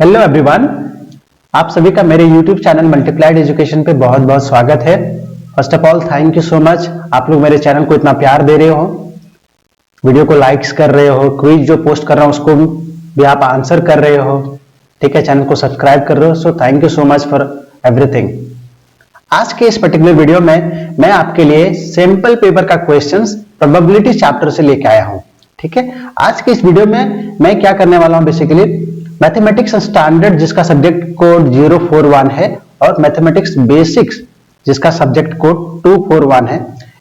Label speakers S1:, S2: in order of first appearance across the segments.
S1: Hello everyone, आप सभी का मेरे YouTube चैनल मल्टीप्लाइड एजुकेशन पे बहुत बहुत स्वागत है। First of all thank you so much, आप लोग मेरे चैनल को इतना प्यार दे रहे हो, वीडियो को लाइक्स कर रहे हो, क्विज जो पोस्ट कर रहा हूँ उसको भी आप आंसर कर रहे हो, ठीक है, चैनल को सब्सक्राइब कर रहे हो। So thank you so much for everything. आज के इस पर्टिकुलर वीडियो में मैं आपके लिए सैंपल पेपर का क्वेश्चंस प्रोबेबिलिटी चैप्टर से लेके आया हूं, ठीक है। आज के इस वीडियो में मैं क्या करने वाला हूं, बेसिकली मैथमेटिक्स स्टैंडर्ड जिसका सब्जेक्ट कोड 041 है और मैथमेटिक्स बेसिक्स जिसका सब्जेक्ट कोड 241 है,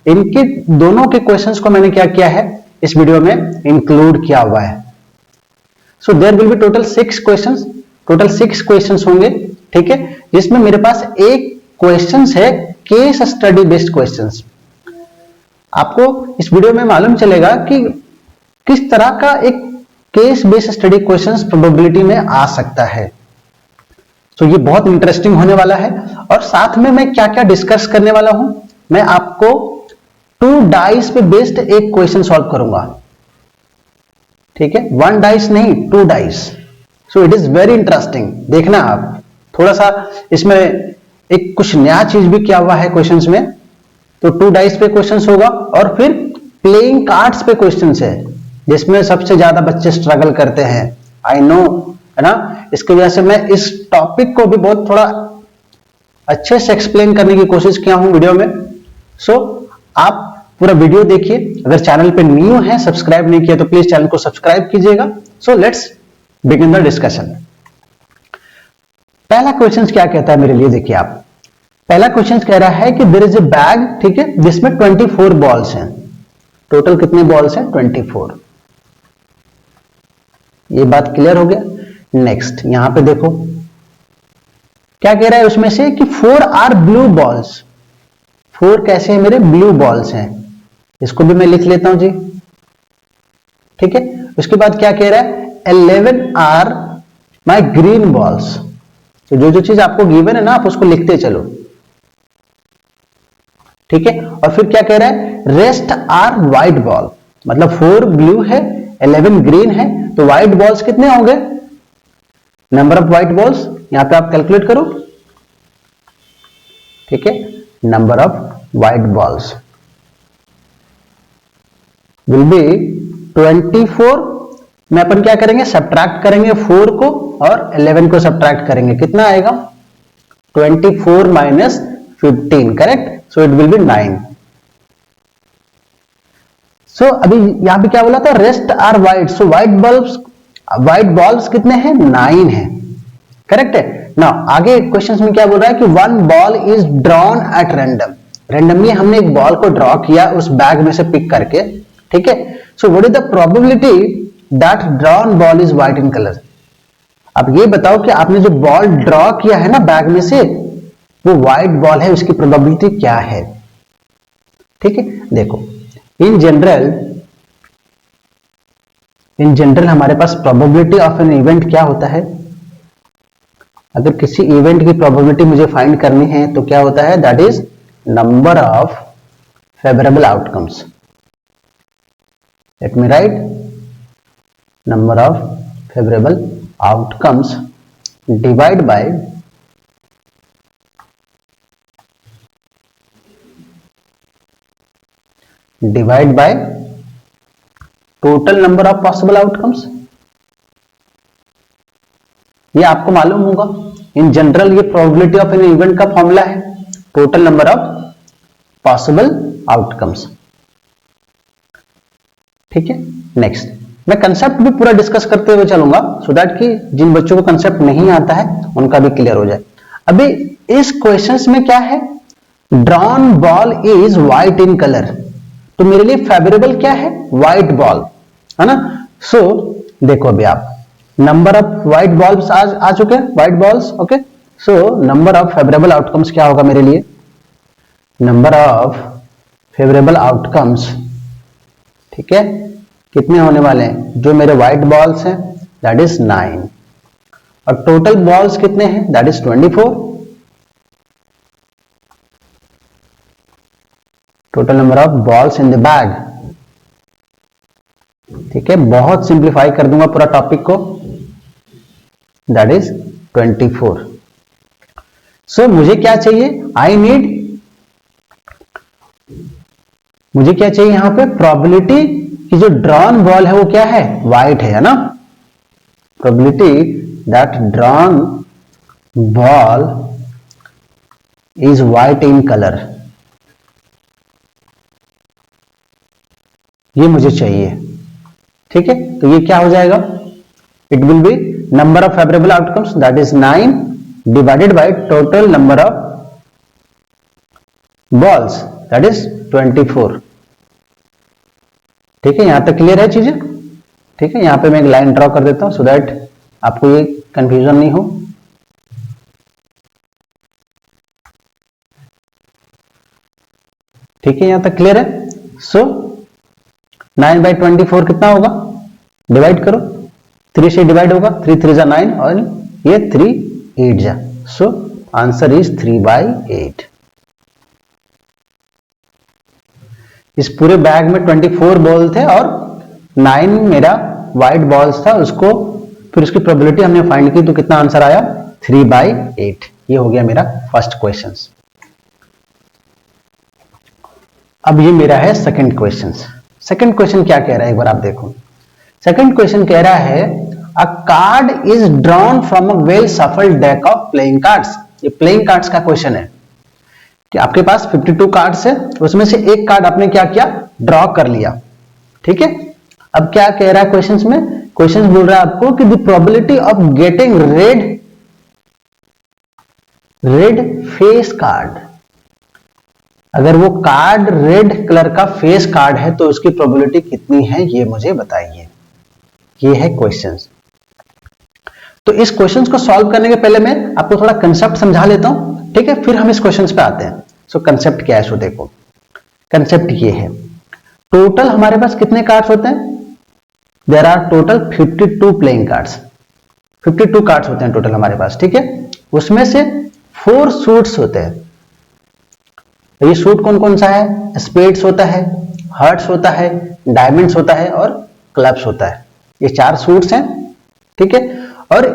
S1: इनके दोनों के क्वेश्चंस को मैंने क्या किया है, इस वीडियो में इंक्लूड किया हुआ है। So there will be total 6 questions होंगे, ठीक है, जिसमें मेरे पास एक क्वेश्चंस है केस स्टडी बेस्ड क्वेश्चंस। आपको इस वीडियो में मालूम चलेगा कि किस तरह का एक case based study questions probability में आ सकता है। तो ये बहुत इंटरेस्टिंग होने वाला है। और साथ में मैं क्या क्या डिस्कस करने वाला हूं, मैं आपको 2 डाइस पे बेस्ड एक क्वेश्चन सॉल्व करूंगा, ठीक है, 1 डाइस नहीं, 2 dice. So it is very interesting, देखना आप थोड़ा सा इसमें एक कुछ नया चीज भी किया हुआ है क्वेश्चंस में। तो 2 डाइस पे क्वेश्चंस होगा और फिर प्लेइंग कार्ड्स पे क्वेश्चंस है, जिसमें सबसे ज्यादा बच्चे स्ट्रगल करते हैं, आई नो, है ना। इसकी वजह से मैं इस टॉपिक को भी बहुत थोड़ा अच्छे से एक्सप्लेन करने की कोशिश किया हूं वीडियो में। सो आप पूरा वीडियो देखिए। अगर चैनल पे न्यू है, सब्सक्राइब नहीं किया तो प्लीज चैनल को सब्सक्राइब कीजिएगा। So let's begin the discussion. पहला क्वेश्चन क्या कहता है मेरे लिए, देखिए आप, पहला क्वेश्चन कह रहा है कि देयर इज ए बैग, ठीक है, जिसमें 24 बॉल्स हैं। टोटल कितने बॉल्स हैं? 24। ये बात क्लियर हो गया। नेक्स्ट यहां पे देखो क्या कह रहा है उसमें से कि 4 आर ब्लू बॉल्स। 4 कैसे हैं मेरे? ब्लू बॉल्स हैं। इसको भी मैं लिख लेता हूं जी, ठीक है। उसके बाद क्या कह रहा है? 11 आर माई ग्रीन बॉल्स। तो जो चीज आपको गिवन है ना, आप उसको लिखते चलो, ठीक है। और फिर क्या कह रहा है? Rest are white ball. मतलब 4 ब्लू है, 11 ग्रीन है, तो व्हाइट बॉल्स कितने होंगे? नंबर ऑफ व्हाइट बॉल्स यहां पे आप कैलकुलेट करो, ठीक है। Number of white balls will be 24। में अपन क्या करेंगे? सब्ट्रैक्ट करेंगे 4 को और 11 को सब्ट्रैक्ट करेंगे, कितना आएगा? 24 minus 15, correct. So it will be 9। So अभी यहां पे क्या बोला था? Rest are white. So white balls कितने हैं? 9 है, करेक्ट है ना। आगे क्वेश्चन में क्या बोल रहा है कि 1 ball is drawn at random. Randomly हमने एक बॉल को ड्रॉ किया उस बैग में से पिक करके, ठीक है। So what is the probability that drawn ball is white in colour. अब ये बताओ कि आपने जो बॉल ड्रॉ किया है ना बैग में से, वो व्हाइट बॉल है, उसकी प्रोबेबिलिटी क्या है, ठीक है। देखो इन जनरल हमारे पास प्रोबेबिलिटी ऑफ एन इवेंट क्या होता है? अगर किसी इवेंट की प्रोबेबिलिटी मुझे फाइंड करनी है तो क्या होता है? That is number of favourable outcomes. Let me right, number of favourable outcomes divide by total number of possible outcomes. ये आपको मालूम होगा, इन जनरल ये प्रोबेबिलिटी ऑफ एन इवेंट का फॉर्मूला है, total number of possible outcomes, ठीक है। Next मैं कंसेप्ट भी पूरा डिस्कस करते हुए चलूंगा, सो दैट कि जिन बच्चों को कंसेप्ट नहीं आता है उनका भी क्लियर हो जाए। अभी इस क्वेश्चंस में क्या है? Drawn ball is white in colour. तो मेरे लिए फेवरेबल क्या है? व्हाइट बॉल, है ना। सो देखो अभी आप, नंबर ऑफ व्हाइट बॉल्स आ चुके हैं, white balls, okay. So number of favourable outcomes क्या होगा मेरे लिए? नंबर ऑफ फेवरेबल आउटकम्स, ठीक है, कितने होने वाले हैं? जो मेरे व्हाइट बॉल्स हैं दैट इज 9 और टोटल बॉल्स कितने हैं? That is 24। Total number of balls in the bag, ठीक है। बहुत सिंप्लीफाई कर दूंगा पूरा टॉपिक को, दैट इज 24। सो मुझे क्या चाहिए, मुझे क्या चाहिए यहां पे, प्रोबेबिलिटी कि जो ड्रॉन बॉल है वो क्या है, व्हाइट है ना। Probability that drawn ball is white in colour, ये मुझे चाहिए। ठीक है, तो ये क्या हो जाएगा, it will B number of favourable outcomes that is 9 divided by total number of balls that is 24। ठीक है, यहां तक क्लियर है चीजें। ठीक है, यहां पे मैं एक लाइन ड्रॉ कर देता हूं सो दैट आपको ये कंफ्यूजन नहीं हो। ठीक है, यहां तक क्लियर है। सो 9 बाई 24 कितना होगा, डिवाइड करो, 3 से डिवाइड होगा, 3 3 जा 9 और ये 3 8 जा, सो आंसर इज 3/8। इस पूरे बैग में 24 बॉल थे और 9 मेरा व्हाइट बॉल्स था, उसको फिर उसकी प्रोबेबिलिटी हमने फाइंड की तो कितना आंसर आया, 3/8। ये हो गया मेरा फर्स्ट क्वेश्चन। अब ये मेरा है सेकंड क्वेश्चन। सेकंड क्वेश्चन क्या कह रहा है, एक बार आप देखो। सेकंड क्वेश्चन कह रहा है अ card is drawn from a well shuffled deck of playing cards. ये प्लेइंग कार्ड्स का क्वेश्चन है कि आपके पास 52 कार्ड्स है, उसमें से एक कार्ड आपने क्या किया, ड्रॉ कर लिया। ठीक है, अब क्या कह रहा है क्वेश्चंस में, क्वेश्चंस बोल रहा है आपको कि the probability of getting red face card, अगर वो कार्ड रेड कलर का फेस कार्ड है तो उसकी प्रोबेबिलिटी कितनी है, ये मुझे बताइए। ये है क्वेश्चंस। तो इस क्वेश्चंस को सॉल्व करने के पहले मैं आपको थोड़ा कंसेप्ट समझा लेता हूं, ठीक है, फिर हम इस क्वेश्चंस पे आते हैं। सो कंसेप्ट क्या है, सो देखो कंसेप्ट ये है, टोटल हमारे पास कितने कार्ड्स होते हैं, there are total 52 playing cards. 52 cards होते हैं टोटल हमारे पास। ठीक है, उसमें से 4 सूट्स होते हैं। ये सूट कौन कौन सा है, स्पेड्स होता है, हार्ट्स होता है, डायमंड्स होता है और क्लब्स होता है। ये 4 सूट्स हैं। ठीक है, और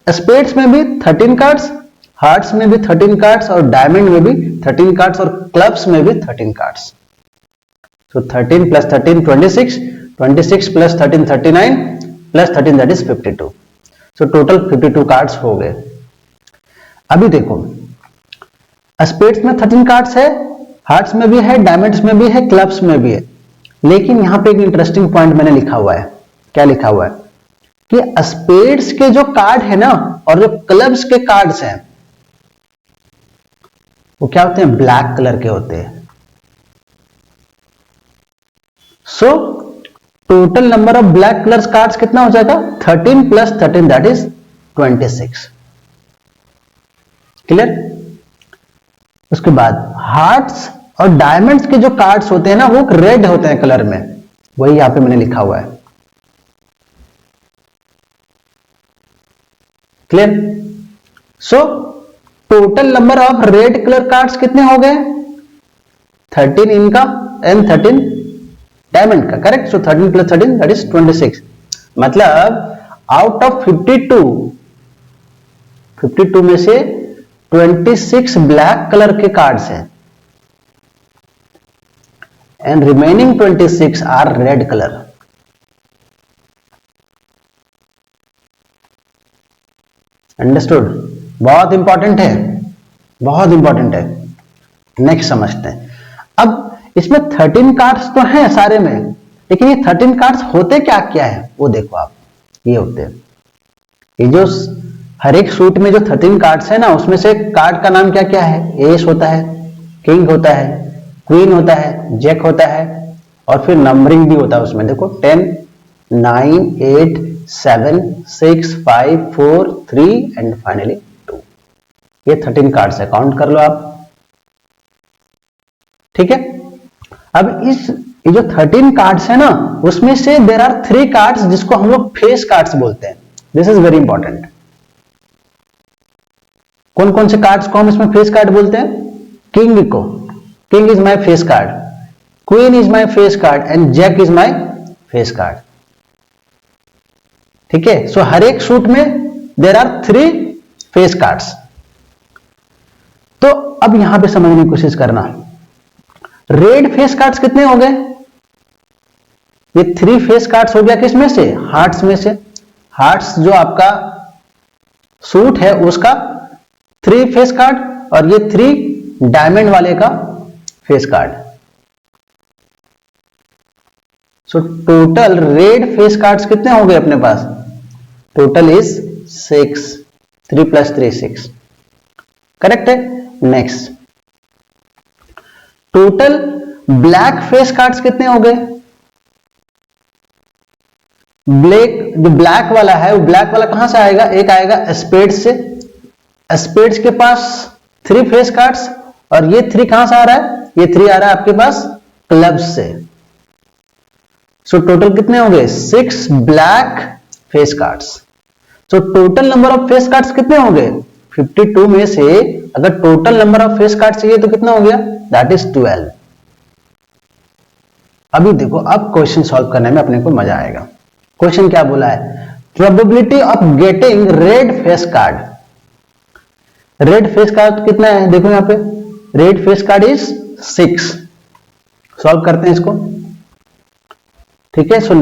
S1: स्पेड्स में भी 13 कार्ड्स, हार्ट्स में भी 13 कार्ड्स और डायमंड में भी 13 कार्ड्स और क्लब्स में भी 13 कार्ड्स। तो 13 plus 13 26, 26 plus 13 39 plus 13 that is 52। So total 52 cards हो गए। अभी देखो स्पेड्स में 13 कार्ड्स है, हार्ट्स में भी है, डायमंड्स में भी है, क्लब्स में भी है। लेकिन यहां पे एक इंटरेस्टिंग पॉइंट मैंने लिखा हुआ है। क्या लिखा हुआ है कि स्पेड्स के जो कार्ड है ना और जो क्लब्स के कार्ड्स हैं वो क्या होते हैं, ब्लैक कलर के होते हैं। सो total number of black colour cards कितना हो जाएगा, 13 प्लस 13 दैट इज 26। क्लियर। उसके बाद हार्ट्स और डायमंड्स के जो कार्ड्स होते हैं ना वो रेड होते हैं कलर में, वही यहां पे मैंने लिखा हुआ है। Clear. So total number of red colour cards कितने हो गए, 13 इनका एंड 13 डायमंड का, correct. So 13 plus 13 that is 26। मतलब आउट ऑफ 52 में से 26 ब्लैक कलर के कार्ड्स हैं and remaining 26 are red colour. Understood. बहुत इंपॉर्टेंट है, बहुत इंपॉर्टेंट है। नेक्स्ट समझते हैं। अब इसमें 13 कार्ड्स तो हैं सारे में, लेकिन ये 13 कार्ड्स होते क्या क्या है वो देखो आप। ये होते हैं, ये जो हर एक सूट में जो 13 कार्ड्स है ना उसमें से कार्ड का नाम क्या क्या है, एस होता है, किंग होता है, क्वीन होता है, जैक होता है और फिर नंबरिंग भी होता है उसमें। देखो 10 9 8 7 6 5 4 3 एंड फाइनली 2। ये 13 कार्ड्स है, काउंट कर लो आप। ठीक है। अब ये जो 13 कार्ड्स है ना उसमें से देयर आर 3 कार्ड्स जिसको हम लोग फेस कार्ड्स बोलते हैं। This is very important. कौन कौन से कार्ड्स को हम इसमें फेस कार्ड बोलते हैं, किंग को, king is my face card, queen is my face card and jack is my face card. ठीक है। सो हर एक सूट में देयर आर 3 फेस कार्ड्स। तो अब यहां पे समझने की कोशिश करना, रेड फेस कार्ड्स कितने हो गए? ये 3 फेस कार्ड्स हो गया किस में से? हार्ट्स में से। हार्ट्स जो आपका सूट है उसका 3 फेस कार्ड, और ये 3 डायमंड वाले का face card. So total red face cards कितने हो गए अपने पास? टोटल इज 6, 3 + 3 6, करेक्ट है। Next, total black face cards कितने हो गए? जो ब्लैक वाला है वो ब्लैक वाला कहां से आएगा? एक आएगा स्पेड्स से, स्पेड्स के पास 3 फेस कार्ड्स, और ये 3 कहां से आ रहा है? ये 3 आ रहा है आपके पास क्लब्स से। सो टोटल कितने हो गए? 6 black face cards. So total number of face cards कितने हो गए? 52 में से अगर total number of face card चाहिए तो कितना हो गया? That is 12। अभी देखो, अब क्वेश्चन सॉल्व करने में अपने को मजा आएगा। क्वेश्चन क्या बोला है? Probability of getting red face card. Red face card कितना है? देखो यहां पे red face card is 6। Solve करते हैं इसको, ठीक है। So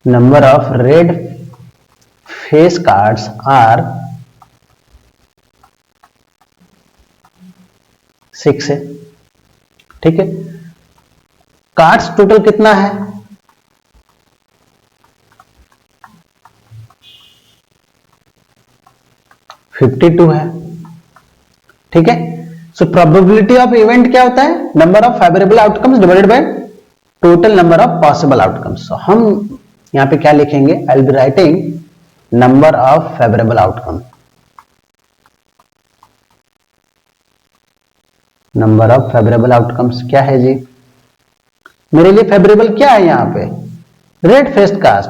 S1: number of red face cards are 6 है, ठीक है। कार्ड्स टोटल कितना है? 52 है, ठीक है। सो प्रोबेबिलिटी ऑफ इवेंट क्या होता है? Number of favourable outcomes divided by total number of possible outcomes. So हम यहां पे क्या लिखेंगे? I will be writing number of favourable outcome. Number of favourable outcomes क्या है जी? मेरे लिए फेवरेबल क्या है यहां पे? रेड फेस कार्ड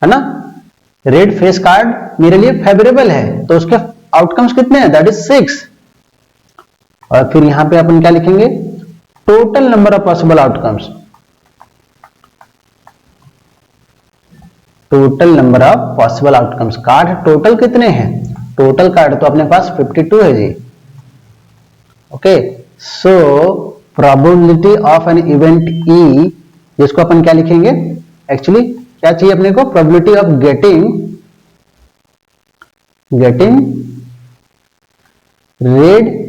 S1: है ना। रेड फेस कार्ड मेरे लिए फेवरेबल है, तो उसके आउटकम्स कितने हैं? That is 6। और फिर यहां पे अपन क्या लिखेंगे? Total number of possible outcomes. Total number of possible outcomes. Card total कितने हैं? टोटल कार्ड तो अपने पास 52 है जी, okay. So probability of an event E, जिसको अपन क्या लिखेंगे? एक्चुअली क्या चाहिए अपने को? Probability of getting red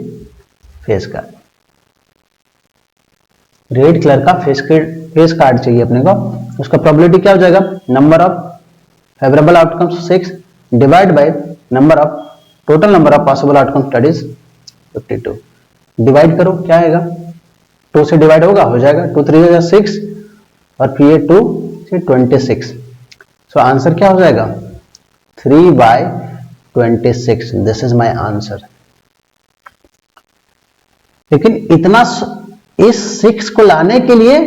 S1: face card. Red colour का फेस कार्ड चाहिए अपने को। उसका प्रोबेबिलिटी क्या हो जाएगा? Number of favourable outcomes 6 divide by number of total number of possible outcomes that is 52। Divide करो, क्या आएगा? 2 से डिवाइड होगा, हो जाएगा 2 3 जा 6, और फिर ये 2 से 26। सो आंसर क्या हो जाएगा? 3/26। This is my answer. लेकिन इतना, इस 6 को लाने के लिए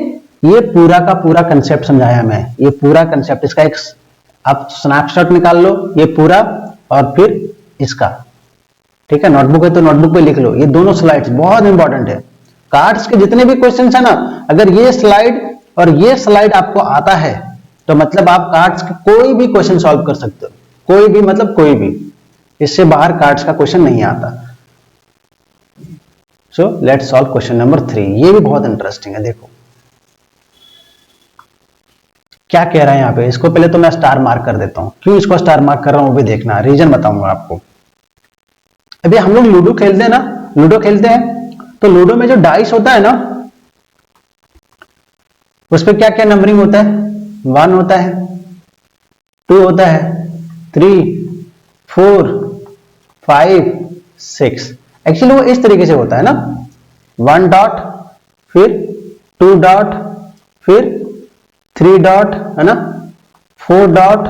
S1: ये पूरा का पूरा कंसेप्ट समझाया मैं। ये पूरा कंसेप्ट, इसका एक आप स्नैपशॉट निकाल लो, ये पूरा, और फिर इसका, ठीक है। नोटबुक है तो नोटबुक पे लिख लो। ये दोनों स्लाइड्स बहुत इंपॉर्टेंट है। कार्ड्स के जितने भी क्वेश्चंस है ना, अगर ये स्लाइड और ये स्लाइड आपको आता है तो मतलब आप कार्ड्स के कोई भी क्वेश्चन सॉल्व कर सकते हो। कोई भी मतलब कोई भी, इससे बाहर कार्ड्स का क्वेश्चन नहीं आता। So let's solve question number 3। ये भी बहुत इंटरेस्टिंग है। देखो क्या कह रहा है यहां पे। इसको पहले तो मैं स्टार मार्क कर देता हूं। क्यों इसको स्टार मार्क कर रहा हूं वो भी देखना, रीजन बताऊंगा आपको। अभी हम लोग लूडो खेलते हैं ना, लूडो खेलते हैं तो लूडो में जो डाइस होता है ना, उस पर क्या क्या नंबरिंग होता है? 1 होता है, 2 होता है, 3 4 5 6। एक्चुअली वो इस तरीके से होता है ना, 1 डॉट, फिर 2 डॉट, फिर 3 डॉट, है ना, 4 डॉट,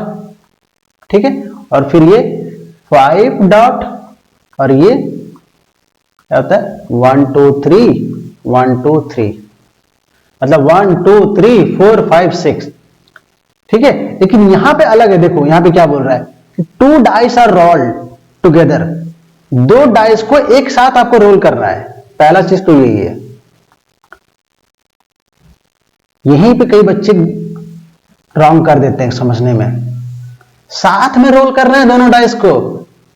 S1: ठीक है, और फिर ये 5 डॉट, और ये क्या होता है? 1 2 3 1 2 3, मतलब 1 2 3 4 5 6, ठीक है। लेकिन यहां पे अलग है। देखो यहां पे क्या बोल रहा है कि 2 dice are rolled together. 2 dice को एक साथ आपको रोल करना है। पहला चीज तो यही है। यहीं पे कई बच्चे रॉन्ग कर देते हैं समझने में। साथ में रोल कर रहे हैं दोनों डाइस को,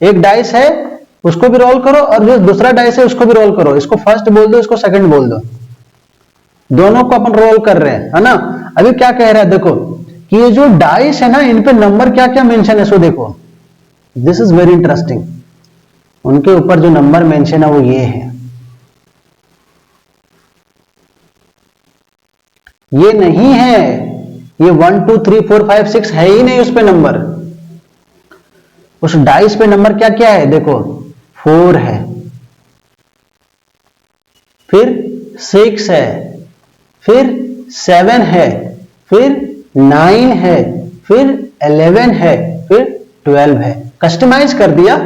S1: एक डाइस है उसको भी रोल करो और जो दूसरा डाइस है उसको भी रोल करो, इसको फर्स्ट बोल दो इसको सेकंड बोल दो, दोनों को अपन रोल कर रहे हैं, है ना। अभी क्या कह रहा है देखो कि ये जो डाइस है ना इन पे नंबर क्या क्या मेंशन है, सो देखो दिस इज वेरी इंटरेस्टिंग। उनके ऊपर जो नंबर मेंशन है वो ये है, ये नहीं है, ये 1 2 3 4 5 6 है ही नहीं उस पे नंबर। उस डाइस पे नंबर क्या क्या है देखो, 4 है, फिर 6 है, फिर 7 है, फिर 9 है, फिर 11 है, फिर 12 है। कस्टमाइज कर दिया।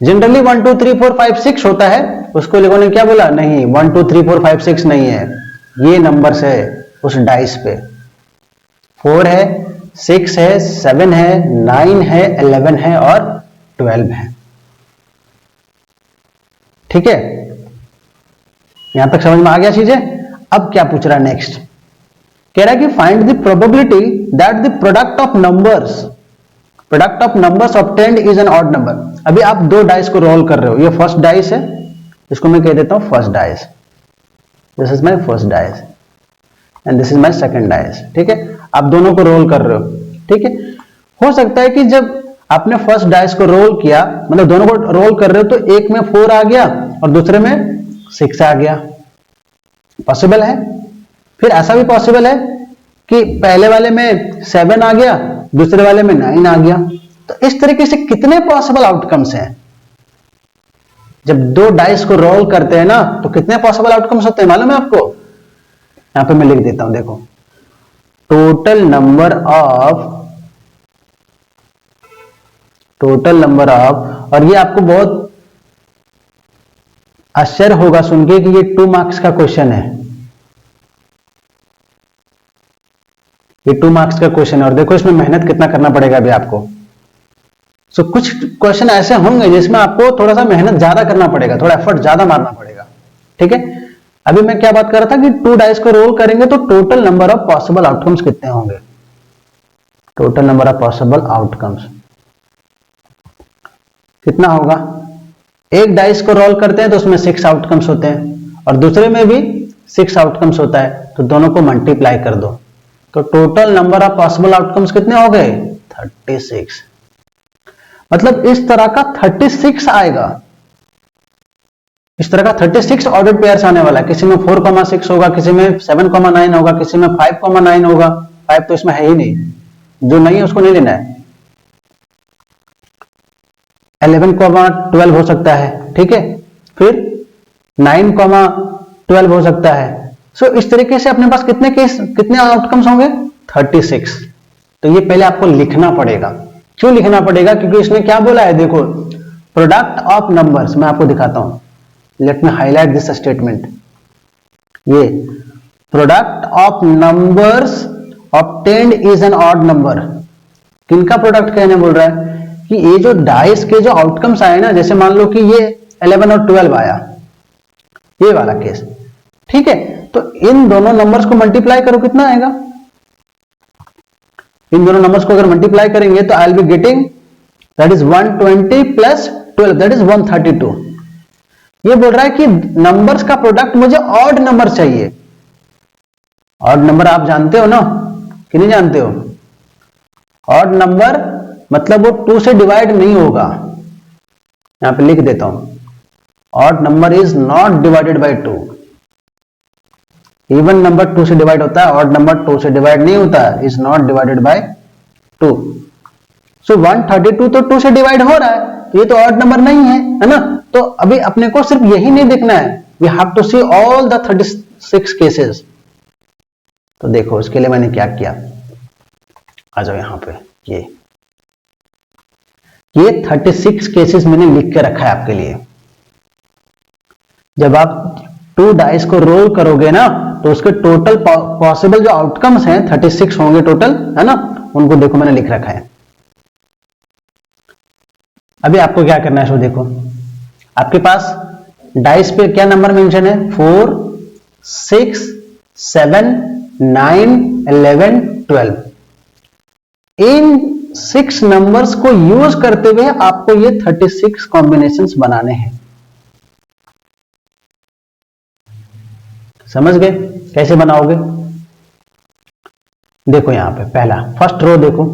S1: जनरली 1 2 3 4 5 6 होता है, उसको लोगों ने क्या बोला, नहीं 1 2 3 4 5 6 नहीं है, ये नंबर्स है उस डाइस पे। 4 है, 6 है, 7 है, 9 है, 11 है और 12 है। ठीक है, यहां तक समझ में आ गया चीजें। अब क्या पूछ रहा है नेक्स्ट, कह रहा है कि find the probability that the product of numbers obtained is an odd number. अभी आप दो डाइस को रोल कर रहे हो, ये फर्स्ट डाइस है, इसको मैं कह देता हूं first dice, this is my first dice and this is my second dice. ठीक है, आप दोनों को रोल कर रहे हो। ठीक है, हो सकता है कि जब आपने फर्स्ट डाइस को रोल किया, मतलब दोनों को रोल कर रहे हो, तो एक में 4 आ गया और दूसरे में 6 आ गया, पॉसिबल है। फिर ऐसा भी पॉसिबल है कि पहले वाले में 7 आ गया, दूसरे वाले में 9 आ गया। तो इस तरीके से कितने पॉसिबल आउटकम्स हैं, जब दो डाइस को रोल करते हैं ना तो कितने पॉसिबल आउटकम्स होते हैं मालूम है आपको। यहां पे मैं लिख देता हूं, देखो टोटल नंबर ऑफ, और ये आपको बहुत आश्चर्य होगा सुन के कि ये 2 मार्क्स का क्वेश्चन है, ये 2 मार्क्स का क्वेश्चन है। और देखो इसमें मेहनत कितना करना पड़ेगा अभी आपको। सो कुछ क्वेश्चन ऐसे होंगे जिसमें आपको थोड़ा सा मेहनत ज्यादा करना पड़ेगा, थोड़ा एफर्ट ज्यादा मारना पड़ेगा। ठीक है, अभी मैं क्या बात कर रहा था कि 2 डाइस को रोल करेंगे तो total number of possible outcomes कितने होंगे, total number of possible outcomes कितना होगा। एक डाइस को रोल करते हैं तो उसमें 6 आउटकम्स होते हैं और दूसरे में भी 6 आउटकम्स होता है, तो दोनों को मल्टीप्लाई कर दो तो total number of possible outcomes कितने हो गए, 36। मतलब इस तरह का 36 आएगा, इस तरह का 36 ऑर्डर्ड पेयर्स आने वाला है। किसी में 4,6 होगा, किसी में 7,9 होगा, किसी में 5,9 होगा। 5 तो इसमें है ही नहीं, जो नहीं है उसको नहीं लेना है। 11,12 हो सकता है, ठीक है, फिर 9,12 हो सकता है। सो इस तरीके से अपने पास कितने आउटकम्स होंगे, 36। तो ये पहले आपको लिखना पड़ेगा। क्यों लिखना पड़ेगा, क्योंकि इसने क्या बोला है, देखो प्रोडक्ट ऑफ नंबर्स, मैं आपको दिखाता हूं, let me highlight this statement. ये product of numbers obtained is an odd number. किनका प्रोडक्ट कहने बोल रहा है कि ये जो डाइस के जो आउटकम्स आए ना, जैसे मान लो कि ये 11 और 12 आया, ये वाला केस, ठीक है, तो इन दोनों नंबर्स को मल्टीप्लाई करो, कितना आएगा। इन दोनों नंबर्स को अगर मल्टीप्लाई करेंगे तो आई will be getting that is 120 plus 12 that is 132। ये बोल रहा है कि नंबर्स का प्रोडक्ट मुझे ऑड नंबर चाहिए। ऑड नंबर आप जानते हो ना कि नहीं जानते हो। ऑड नंबर मतलब वो 2 से डिवाइड नहीं होगा। यहां पे लिख देता हूं, odd number is not divided by 2। Even number 2 से डिवाइड होता है, ऑड नंबर 2 से डिवाइड नहीं होता है, इज नॉट डिवाइडेड बाय 2। सो 132 तो 2 से डिवाइड हो रहा है, तो ये तो ऑड नंबर नहीं है ना। तो अभी अपने को सिर्फ यही नहीं देखना है, we have to see all the 36 cases. तो देखो इसके लिए मैंने क्या किया, आ जाओ यहां पे, ये 36 केसेस मैंने लिख के रखा है आपके लिए। जब आप 2 डाइस को रोल करोगे ना तो उसके टोटल पॉसिबल जो आउटकम्स हैं 36 होंगे टोटल, है ना, उनको देखो मैंने लिख रखा है। अभी आपको क्या करना है, सो देखो आपके पास डाइस पे क्या नंबर मेंशन है, 4, 6, 7, 9, 11, 12। इन 6 नंबर्स को यूज करते हुए आपको ये 36 कॉम्बिनेशंस बनाने हैं। समझ गए कैसे बनाओगे? देखो यहां पे पहला फर्स्ट रो देखो,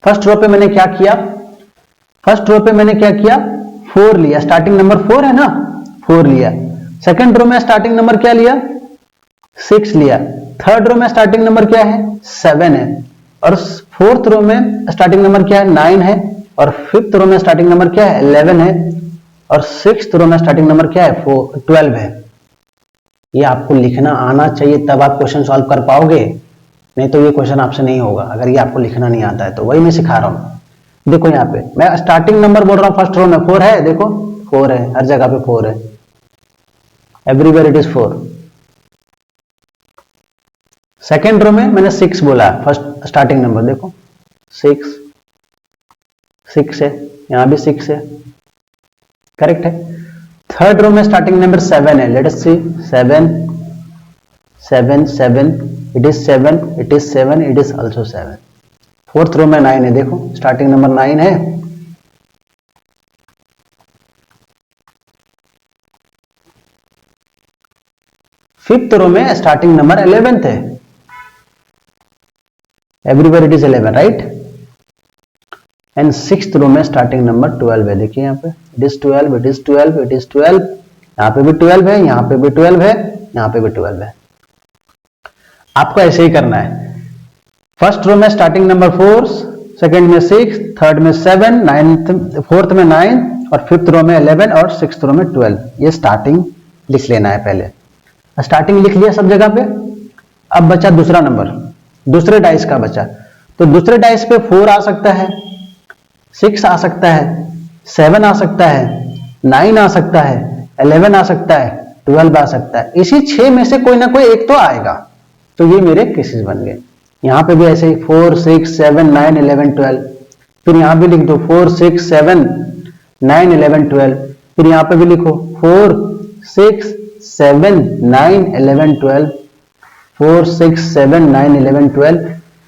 S1: फर्स्ट रो पे मैंने क्या किया, फर्स्ट रो पे मैंने क्या किया, 4 लिया, स्टार्टिंग नंबर 4 है ना, 4 लिया। सेकंड रो में स्टार्टिंग नंबर क्या लिया, 6 लिया। थर्ड रो में स्टार्टिंग नंबर क्या है, 7 है। और फोर्थ रो में स्टार्टिंग नंबर क्या है, 9 है। और फिफ्थ रो में स्टार्टिंग नंबर क्या है, 11 है। और सिक्स्थ रो में स्टार्टिंग नंबर क्या है, 12 है। ये आपको लिखना आना चाहिए, तब आप क्वेश्चन सॉल्व कर पाओगे, नहीं तो ये क्वेश्चन आपसे नहीं होगा अगर ये आपको लिखना नहीं आता है तो। वही मैं सिखा रहा हूं। देखो यहाँ पे मैं स्टार्टिंग नंबर बोल रहा हूं, फर्स्ट रो में 4 है, देखो 4 है, हर जगह पे 4 है, everywhere it is 4। Second row में मैंने 6 बोला, फर्स्ट स्टार्टिंग नंबर देखो 6 है, यहां भी 6 है, करेक्ट है। थर्ड रो में स्टार्टिंग नंबर 7 है, let us see 7 7 7, it is 7, it is 7, it is also 7। Fourth row में 9 है, देखो स्टार्टिंग नंबर 9 है। फिफ्थ रो में स्टार्टिंग नंबर 11 है, everywhere it is 11, right. And sixth row में स्टार्टिंग नंबर 12 है, देखिए यहाँ पे it is 12, it is 12, it is 12, यहाँ पे भी 12 है, यहाँ पे भी 12 है, यहाँ पे भी 12 है। आपको ऐसे ही करना है। फर्स्ट रो में स्टार्टिंग नंबर 4, सेकंड में 6, थर्ड में 7, फोर्थ में 9 और फिफ्थ रो में 11 और सिक्स्थ रो में 12। ये स्टार्टिंग लिख लेना है पहले। स्टार्टिंग लिख लिया सब जगह पे। अब बचा दूसरा नंबर, दूसरे डाइस का बचा। तो दूसरे डाइस पे 4 आ सकता है, 6 आ सकता है, 7 आ सकता है, 9 आ सकता है, 11 आ सकता है, 12 आ सकता है। इसी 6 में से कोई ना कोई एक तो आएगा। तो ये मेरे केसेस बन गए। यहां पे भी ऐसे ही 4 6 7 9 11 12। फिर यहां भी लिख दो 4 6 7 9 11 12। फिर यहां पे भी लिखो 4 6 7 9 11 12, 4 6 7 9 11 12,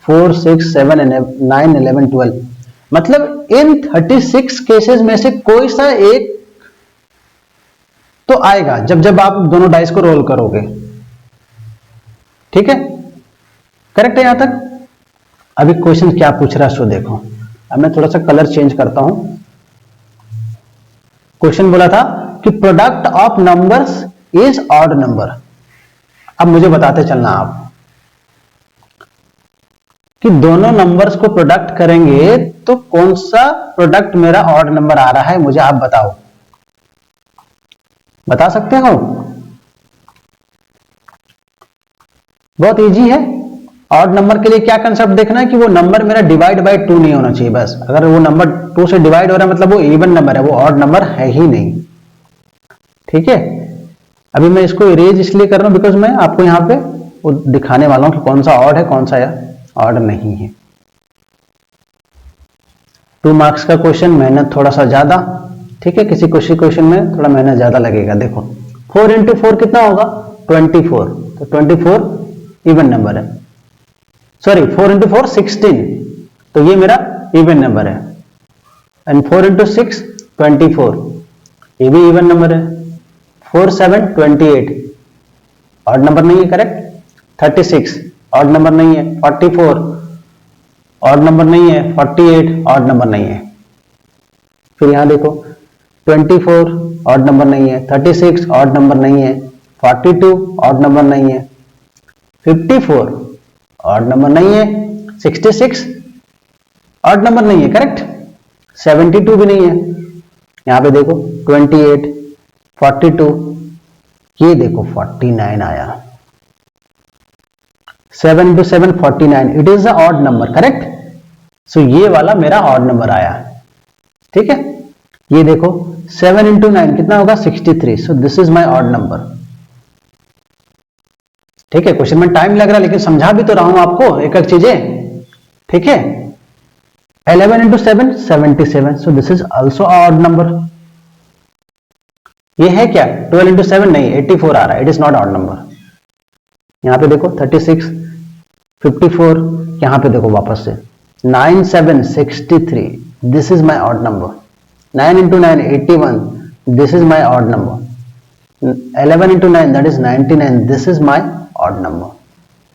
S1: 4 6 7 9 11 12। मतलब इन 36 केसेस में से कोई सा एक तो आएगा जब जब आप दोनों डाइस को रोल करोगे। ठीक है, करेक्ट है यहां तक। अभी क्वेश्चन क्या पूछ रहा है सो देखो। अब मैं थोड़ा सा कलर चेंज करता हूं। क्वेश्चन बोला था कि product of numbers is odd number. अब मुझे बताते चलना आप कि दोनों नंबर्स को प्रोडक्ट करेंगे तो कौन सा प्रोडक्ट मेरा ऑड नंबर आ रहा है, मुझे आप बताओ। बता सकते हो? बहुत इजी है। ऑड नंबर के लिए क्या कंसेप्ट देखना है कि वो नंबर मेरा डिवाइड बाय 2 नहीं होना चाहिए बस। अगर वो नंबर 2 से डिवाइड हो रहा है मतलब वो इवन नंबर है, वो ऑड नंबर है ही नहीं। ठीक है, अभी मैं इसको इरेज इसलिए कर रहा हूं बिकॉज मैं आपको यहां पे वो दिखाने वाला हूं कि कौन सा ऑड है कौन सा ऑड नहीं है। 2 मार्क्स का क्वेश्चन, मेहनत थोड़ा सा ज्यादा। ठीक है, किसी क्वेश्चन में थोड़ा मेहनत ज्यादा लगेगा। देखो 4 इंटू 4 कितना होगा, 24। तो 24 इवन नंबर है, सॉरी 4 इंटू 4 16, तो ये मेरा इवन नंबर है। एंड 4 इंटू 6 24, ये भी इवन नंबर है। 4 7 28, ऑड नंबर नहीं है, करेक्ट। 36 ऑड नंबर नहीं है। 44 ऑड नंबर नहीं है। 48 ऑड नंबर नहीं है। फिर यहां देखो 24 ऑड नंबर नहीं है। 36 ऑड नंबर नहीं है। 42 ऑड नंबर नहीं है। 54 ऑड नंबर नहीं है। 66 ऑड नंबर नहीं है, करेक्ट। 72 भी नहीं है। यहां पे देखो 28 42, ये देखो 49 आया। 7 into 7 49, it is a odd number, correct. So ये वाला मेरा ऑड नंबर आया। ठीक है, ये देखो 7 इंटू 9 कितना होगा, 63। So this is my odd number. ठीक है, क्वेश्चन में टाइम लग रहा है लेकिन समझा भी तो रहा हूं आपको एक एक चीजें। ठीक है, 11 into 7 77। So this is also odd number. ये है क्या 12 इंटू 7 नहीं, 84 आ रहा है, it is not odd number. यहां पे देखो 36 54, यहां पे देखो वापस से 9 7 63, this is my odd number. 9 into 9 81, this is my odd number. 11 into 9 that is 99, this is my odd number.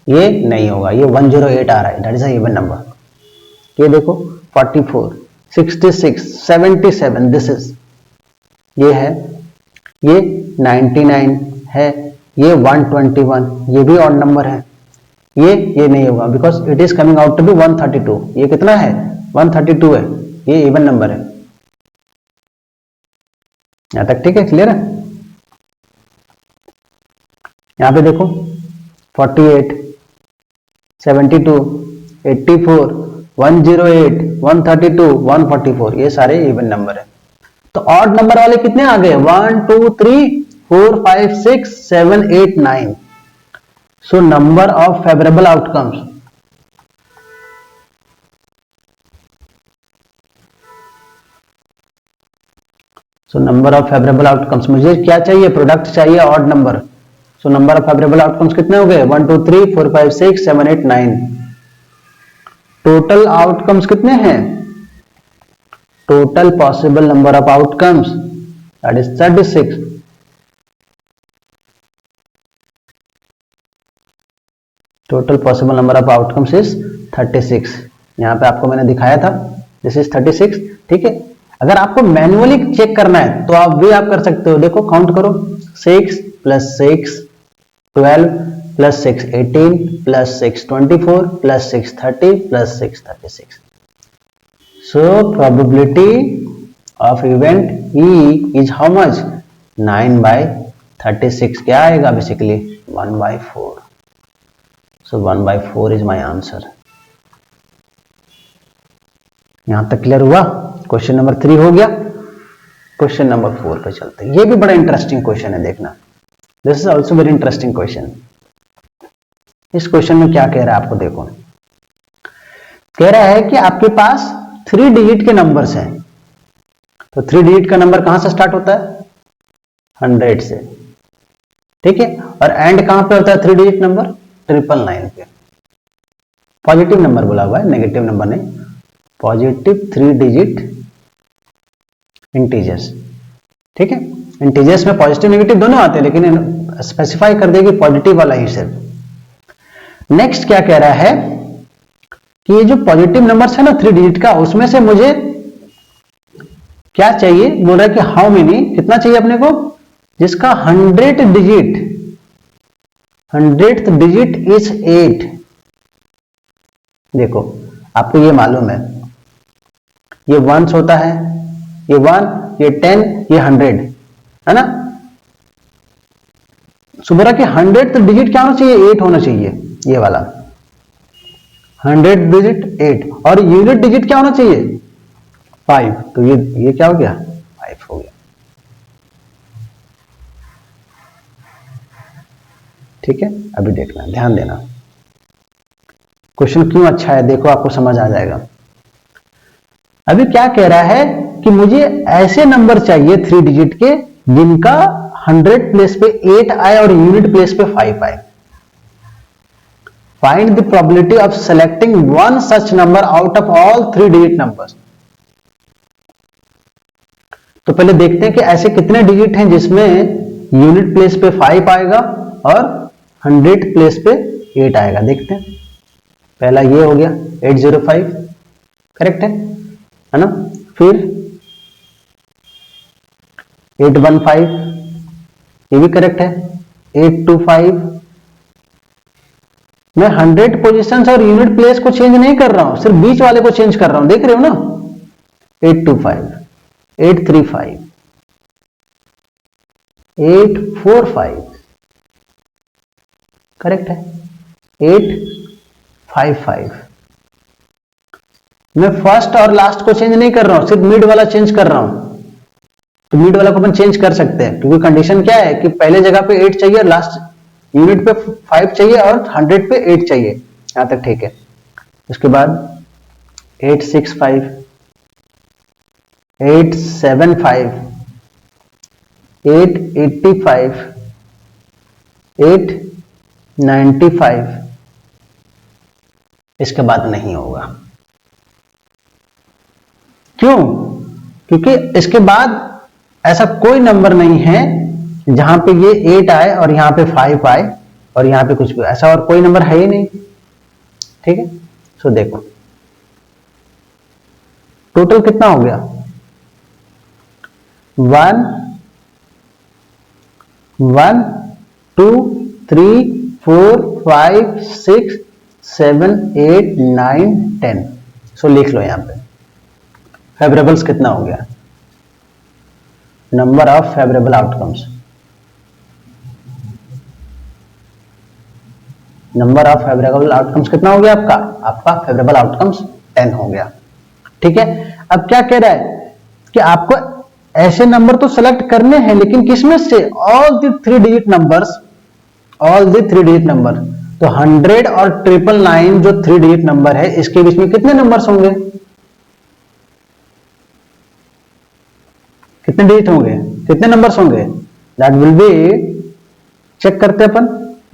S1: ये नहीं होगा, ये 108 आ रहा है, that is a even number. ये देखो 44 66 77, this is ये है, ये 99 है, ये 121, ये भी ऑड नंबर है, ये नहीं होगा because it is coming out to be 132. ये कितना है? 132 है, ये इवन नंबर है. यहां तक ठीक है, क्लियर है? यहां पे देखो 48 72 84 108 132 144, ये सारे इवन नंबर है. तो ऑड नंबर वाले कितने आ गए? 1 2 3 4 5 6 7 8 9. So number of favorable outcomes. So number of favorable outcomes. मुझे क्या चाहिए? प्रोडक्ट चाहिए odd number. So number of favorable outcomes कितने हो गए? 1 2 3 4 5 6 7 8 9. टोटल आउटकम्स कितने हैं? Total possible number of outcomes that is 36. Total possible number of outcomes is 36. यहां पे आपको मैंने दिखाया था, दिस इज 36. ठीक है, अगर आपको मैन्युअली चेक करना है तो आप भी आप कर सकते हो. देखो काउंट करो, 6 plus 6 12 plus 6 18 plus 6 24 plus 6 30 plus 6 36. So probability of event E is how much? 9/36. क्या आएगा basically? 1/4. So 1/4 is my answer. यहां तक क्लियर हुआ? क्वेश्चन नंबर 3 हो गया. क्वेश्चन नंबर 4 पे चलते हैं. ये भी बड़ा इंटरेस्टिंग क्वेश्चन है, देखना. This is also very interesting question. इस क्वेश्चन में क्या कह रहा है आपको देखो. कह रहा है कि आपके पास 3 डिजिट के नंबर्स हैं. तो 3 डिजिट का नंबर कहां से स्टार्ट होता है? 100 से. ठीक है, और एंड कहां पे होता है 3 डिजिट नंबर? 999 पे. पॉजिटिव नंबर बोला हुआ है, नेगेटिव नंबर नहीं. Positive 3 digit integers. ठीक है, इंटीजर्स में पॉजिटिव नेगेटिव दोनों आते हैं, लेकिन स्पेसिफाई कर देगी पॉजिटिव वाला ही सिर्फ. नेक्स्ट क्या कह रहा है कि ये जो पॉजिटिव नंबर्स है ना 3 डिजिट का, उसमें से मुझे क्या चाहिए? बोल रहा है कि हाउ मेनी, कितना चाहिए अपने को? जिसका 100th डिजिट इज 8. देखो आपको ये मालूम है, ये 1s होता है, ये 1, ये 10, ये 100 है ना. सुबह के 100th डिजिट क्या होना चाहिए? 8 होना चाहिए, ये वाला 100th डिजिट 8. और यूनिट डिजिट क्या होना चाहिए? 5. तो ये क्या हो गया? 5 हो गया. ठीक है, अभी देखना, ध्यान देना. क्वेश्चन क्यों अच्छा है देखो, आपको समझ आ जाएगा. अभी क्या कह रहा है कि मुझे ऐसे नंबर चाहिए 3 डिजिट के जिनका 100 प्लेस पे 8 आए और यूनिट प्लेस पे 5 आए. Find the probability of selecting one such number out of all 3 digit numbers. तो पहले देखते हैं कि ऐसे कितने डिजिट हैं जिसमें यूनिट प्लेस पे 5 आएगा और 100 प्लेस पे 8 आएगा. देखते हैं. पहला ये हो गया 805, करेक्ट है ना. फिर 815, ये भी करेक्ट है. 825. मैं 100 पोजीशंस और यूनिट प्लेस को चेंज नहीं कर रहा हूं, सिर्फ बीच वाले को चेंज कर रहा हूं. देख रहे हो ना? 825, 835, 845, करेक्ट है. 855. मैं फर्स्ट और लास्ट को चेंज नहीं कर रहा हूं, सिर्फ मिड वाला चेंज कर रहा हूं. तो मिड वाला को अपन चेंज कर सकते हैं, क्योंकि कंडीशन क्या है कि पहले जगह पे 8 चाहिए, लास्ट यूनिट पे 5 चाहिए और 100 पे 8 चाहिए. यहां तक ठीक है. उसके बाद 865, 875, 885, 895. इसके बाद नहीं होगा. क्यों? क्योंकि इसके बाद ऐसा कोई नंबर नहीं है जहां पे ये 8 आए और यहां पे 5 आए और यहां पे कुछ भी, ऐसा और कोई नंबर है ही नहीं। ठीक है, सो देखो टोटल कितना हो गया, 1 1 2 3 4 5 6 7 8 9 10। सो लिख लो यहां पे फेवरेबल्स कितना हो गया, number of favourable outcomes, number of favourable outcomes कितना हो गया आपका, आपका फेवरेबल आउटकम्स 10 हो गया। ठीक है, अब क्या कह रहा है कि आपको ऐसे नंबर तो सेलेक्ट करने हैं, लेकिन किसमें से, all the 3 digit numbers, all the 3 digit number. तो 100 और 999 जो 3 डिजिट नंबर है, इसके बीच में कितने नंबर्स होंगे, कितने डिजिट होंगे, कितने नंबर्स होंगे, दैट विल बी, चेक करते अपन,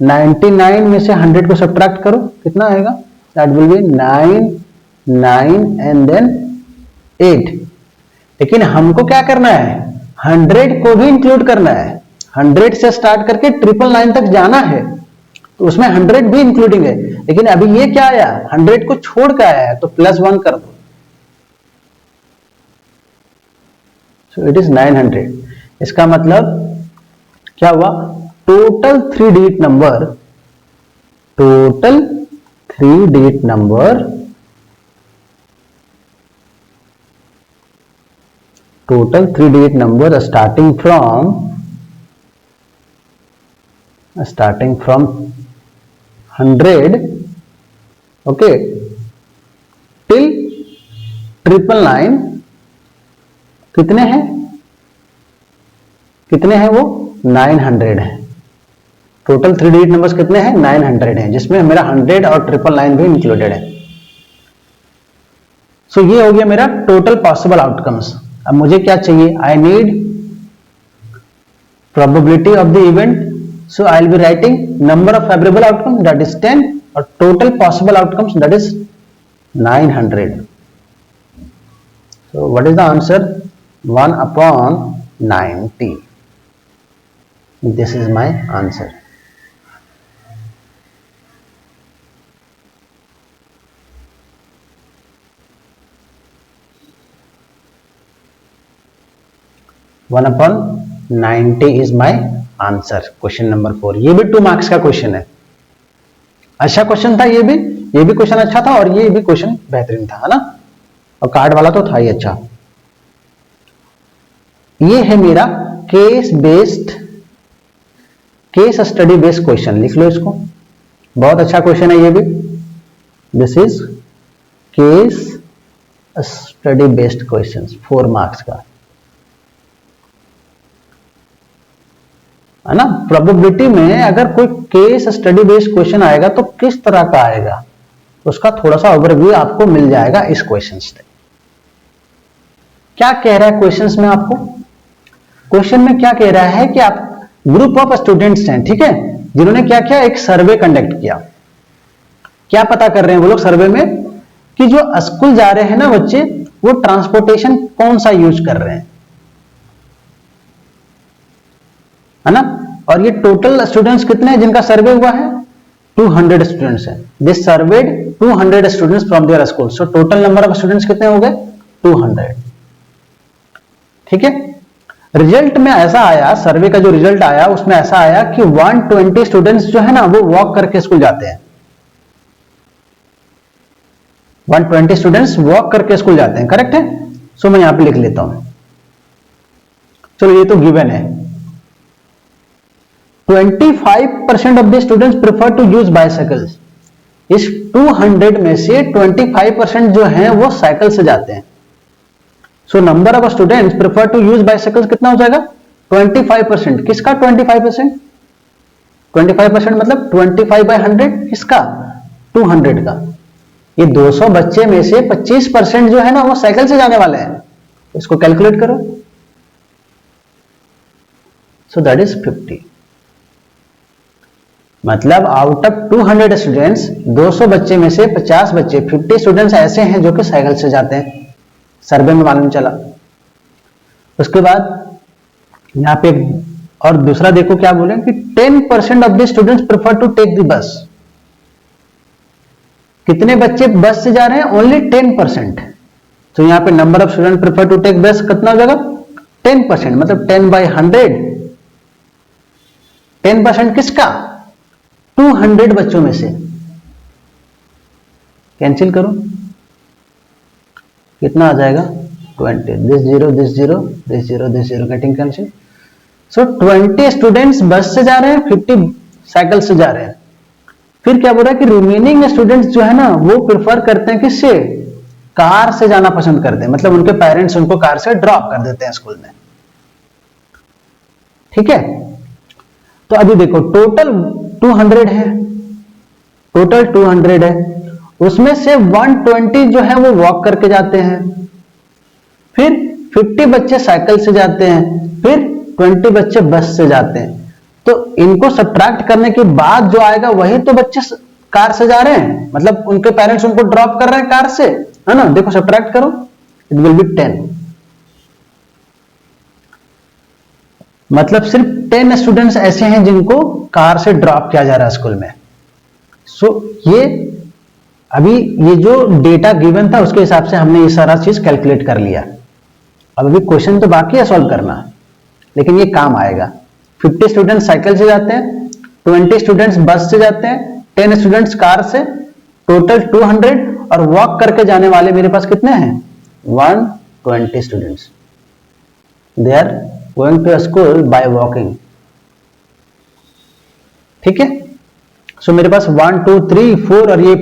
S1: 99 में से 100 को सब्ट्रैक्ट करो, कितना आएगा, that will be 9 9 and then 8। लेकिन हमको क्या करना है, 100 को भी इंक्लूड करना है, 100 से स्टार्ट करके 999 तक जाना है, तो उसमें 100 भी इंक्लूडिंग है। लेकिन अभी ये क्या आया, 100 को छोड़ के आया है, तो +1 कर दो, सो इट इज 900। इसका मतलब क्या हुआ, total 3 digit number, total 3 digit number, total 3 digit number starting from 100, okay, till 999, कितने हैं, कितने हैं वो, 900 है। टोटल 3 डिजिट नंबर्स कितने हैं, 900 हैं, जिसमें मेरा 100 और 999 भी इंक्लूडेड है। सो ये हो गया मेरा टोटल पॉसिबल आउटकम्स। अब मुझे क्या चाहिए, I need probability of the event, so I will be writing number of favourable outcomes that is 10 और total possible outcomes that is 900। So what is the answer, 1/90। This is my answer. One upon 90 is my answer, question number 4। ये भी 2 marks का question है, अच्छा question था, ये भी question अच्छा था और ये भी क्वेश्चन बेहतरीन था, है ना, और कार्ड वाला तो था ही अच्छा। ये है मेरा case based, case study based question, लिख लो इसको, बहुत अच्छा क्वेश्चन है ये भी। This is case study based questions, 4 marks का, है ना। प्रोबेबिलिटी में अगर कोई केस स्टडी बेस्ड क्वेश्चन आएगा तो किस तरह का आएगा, उसका थोड़ा सा ओवरव्यू आपको मिल जाएगा इस क्वेश्चन से। क्या कह रहा है क्वेश्चन में, आपको क्वेश्चन में क्या कह रहा है कि आप ग्रुप ऑफ स्टूडेंट्स हैं, ठीक है, जिन्होंने क्या किया, एक सर्वे कंडक्ट किया। क्या पता कर रहे हैं वो लोग सर्वे में, कि जो स्कूल जा रहे हैं ना बच्चे, वो ट्रांसपोर्टेशन कौन सा यूज कर रहे हैं, है ना। और ये टोटल स्टूडेंट्स कितने हैं जिनका सर्वे हुआ है, 200 स्टूडेंट्स हैं। They surveyed 200 students from their school, so total number of students कितने हो गए, 200। ठीक है, रिजल्ट में ऐसा आया, सर्वे का जो रिजल्ट आया उसमें ऐसा आया कि 120 स्टूडेंट्स जो है ना वो वॉक करके स्कूल जाते हैं, 120 स्टूडेंट्स वॉक करके स्कूल जाते हैं, करेक्ट है। सो मैं यहां पे लिख लेता हूं, चलो ये तो गिवन है। 25% of the students prefer to use bicycles, इस 200 में से 25% जो हैं वो साइकिल से जाते हैं। So number of students prefer to use bicycles कितना हो जाएगा, 25%। किसका 25%, 25% मतलब 25/100, किसका, 200 का। ये 200 बच्चे में से 25% जो है ना वो साइकिल से जाने वाले हैं, इसको कैलकुलेट करो, सो दैट इज 50। मतलब आउट ऑफ 200 स्टूडेंट्स, 200 बच्चे में से 50 बच्चे, 50 स्टूडेंट्स ऐसे हैं जो कि साइकिल से जाते हैं। सर्वे में मालूम चला। उसके बाद यहाँ पे और दूसरा देखो क्या बोले कि 10% of the students prefer to take the bus. कितने बच्चे बस से जा रहे हैं? ओनली 10%। तो यहाँ पे number of student prefer to take bus कितना हो जाएगा? 10%, मतलब 10/100। 10% किसका? 200 बच्चों में से। कैंसिल करो, कितना आ जाएगा? 20। This zero, this zero, this zero, this zero, getting cancel. So 20 students बस से जा रहे हैं, 50 साइकिल से जा रहे हैं। फिर क्या बोल रहा है कि रिमेनिंग स्टूडेंट्स जो है ना वो प्रेफर करते हैं किससे? कार से जाना पसंद करते हैं, मतलब उनके पेरेंट्स उनको कार से ड्रॉप कर देते हैं स्कूल में। ठीक है, तो अभी देखो टोटल 200 है, टोटल 200 है, उसमें से 120 जो है वो वॉक करके जाते हैं, फिर 50 बच्चे साइकिल से जाते हैं, फिर 20 बच्चे बस से जाते हैं। तो इनको सब्ट्रैक्ट करने के बाद जो आएगा वही तो बच्चे कार से जा रहे हैं, मतलब उनके पेरेंट्स उनको ड्रॉप कर रहे हैं कार से, है ना। देखो सब्ट्रैक्ट करो, इट विल बी 10। मतलब सिर्फ 10 स्टूडेंट्स ऐसे हैं जिनको कार से ड्रॉप किया जा रहा है स्कूल में। सो ये अभी ये जो डेटा गिवन था उसके हिसाब से हमने ये सारा चीज कैलकुलेट कर लिया। अब अभी क्वेश्चन तो बाकी है सॉल्व करना, लेकिन ये काम आएगा। 50 स्टूडेंट्स साइकिल से जाते हैं, 20 स्टूडेंट्स बस से जाते हैं, 10 स्टूडेंट्स कार से, टोटल 200, और वॉक करके जाने वाले मेरे पास कितने हैं? 120 students. They are going to school by walking. ठीक है, सो मेरे पास 1 2 3 4 और ये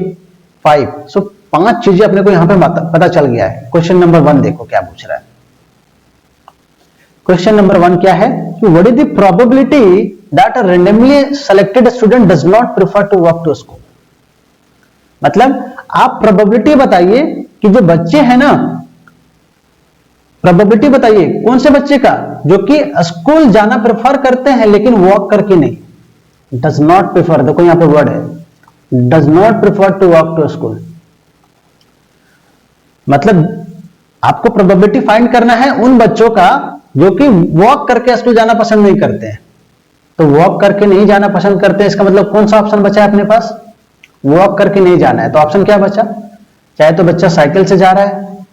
S1: 5, सो 5 चीजें अपने को यहां पे पता चल गया है। क्वेश्चन नंबर 1 देखो क्या पूछ रहा है। क्वेश्चन नंबर 1 क्या है कि what is the probability that a randomly selected student does not prefer to walk to school. मतलब आप प्रोबेबिलिटी बताइए कि जो बच्चे हैं ना, प्रोबेबिलिटी बताइए कौन से बच्चे का जो कि स्कूल जाना प्रेफर करते हैं लेकिन वॉक करके नहीं। डज नॉट प्रेफर, देखो यहां पे वर्ड है, does not prefer to walk to school. मतलब आपको प्रोबेबिलिटी फाइंड करना है उन बच्चों का जो कि वॉक करके स्कूल जाना पसंद नहीं करते हैं। तो वॉक करके नहीं जाना पसंद करते हैं, इसका मतलब कौन सा ऑप्शन बचा है अपने पास? वॉक करके नहीं जाना है। तो ऑप्शन क्या बचा? चाहे तो बच्चा साइकिल से जा रहा है,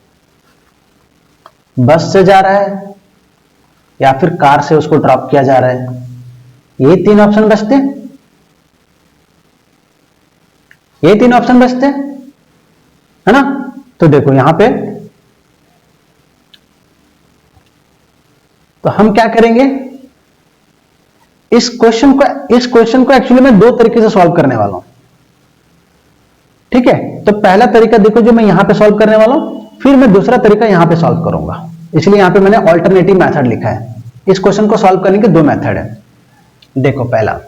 S1: बस से जा रहा है, या फिर कार से उसको ड्रॉप किया जा रहा है। ये 3 ऑप्शन बचते हैं, ये 3 ऑप्शन बचते हैं, है ना। तो देखो यहां पे तो हम क्या करेंगे, इस क्वेश्चन को एक्चुअली मैं 2 तरीके से सॉल्व करने वाला हूं। ठीक है, तो पहला तरीका देखो जो मैं यहां पे सॉल्व करने वाला हूं, फिर मैं दूसरा तरीका यहां पे सॉल्व करूंगा। इसलिए यहां पे मैंने ऑल्टरनेटिव मेथड लिखा है। इस क्वेश्चन को सॉल्व करने के 2 मेथड है। देखो पहला,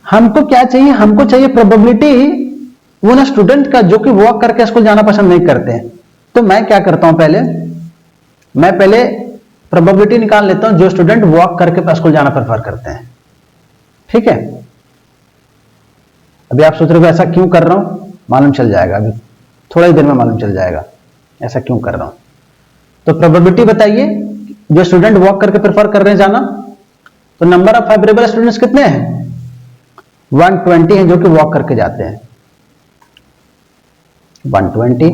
S1: हमको क्या चाहिए? हमको चाहिए प्रोबेबिलिटी वो ना स्टूडेंट का जो कि वॉक करके स्कूल जाना पसंद नहीं करते हैं। तो मैं क्या करता हूं, मैं पहले प्रोबेबिलिटी निकाल लेता हूं जो स्टूडेंट वॉक करके स्कूल जाना प्रेफर करते हैं। ठीक है, अभी आप सोच रहे हो ऐसा क्यों कर रहा हूं, मालूम चल जाएगा, अभी थोड़ा ही देर में मालूम चल जाएगा ऐसा क्यों कर रहा हूं। तो प्रोबेबिलिटी बताइए जो स्टूडेंट वॉक करके प्रेफर कर रहे हैं जाना। तो नंबर ऑफ फेवरेबल स्टूडेंट्स कितने हैं? 120 हैं जो कि वॉक करके जाते हैं। 120,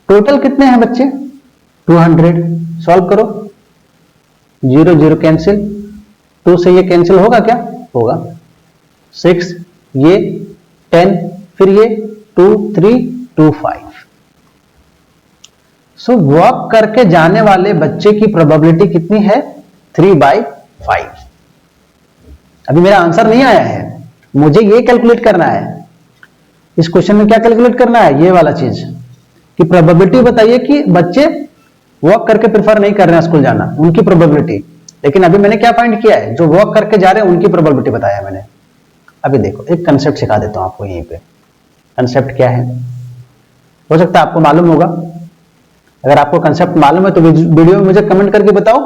S1: टोटल कितने हैं बच्चे? 200। सॉल्व करो, 0 0 कैंसिल, 2 से ये कैंसिल होगा क्या? होगा। 6, ये 10, फिर ये 2 3 2 5। सो वॉक करके जाने वाले बच्चे की प्रोबेबिलिटी कितनी है? 3/5। अभी मेरा आंसर नहीं आया है, मुझे ये कैलकुलेट करना है। इस क्वेश्चन में क्या कैलकुलेट करना है? ये वाला चीज कि प्रोबेबिलिटी बताइए कि बच्चे वॉक करके प्रेफर नहीं कर रहे हैं स्कूल जाना, उनकी प्रोबेबिलिटी। लेकिन अभी मैंने क्या फाइंड किया है? जो वॉक करके जा रहे हैं उनकी प्रोबेबिलिटी बताया मैंने। अभी देखो एक कंसेप्ट सिखा देता हूं आपको। यहीं पे कंसेप्ट क्या है, हो सकता है आपको मालूम होगा। अगर आपको कंसेप्ट मालूम है तो वीडियो में मुझे कमेंट करके बताओ,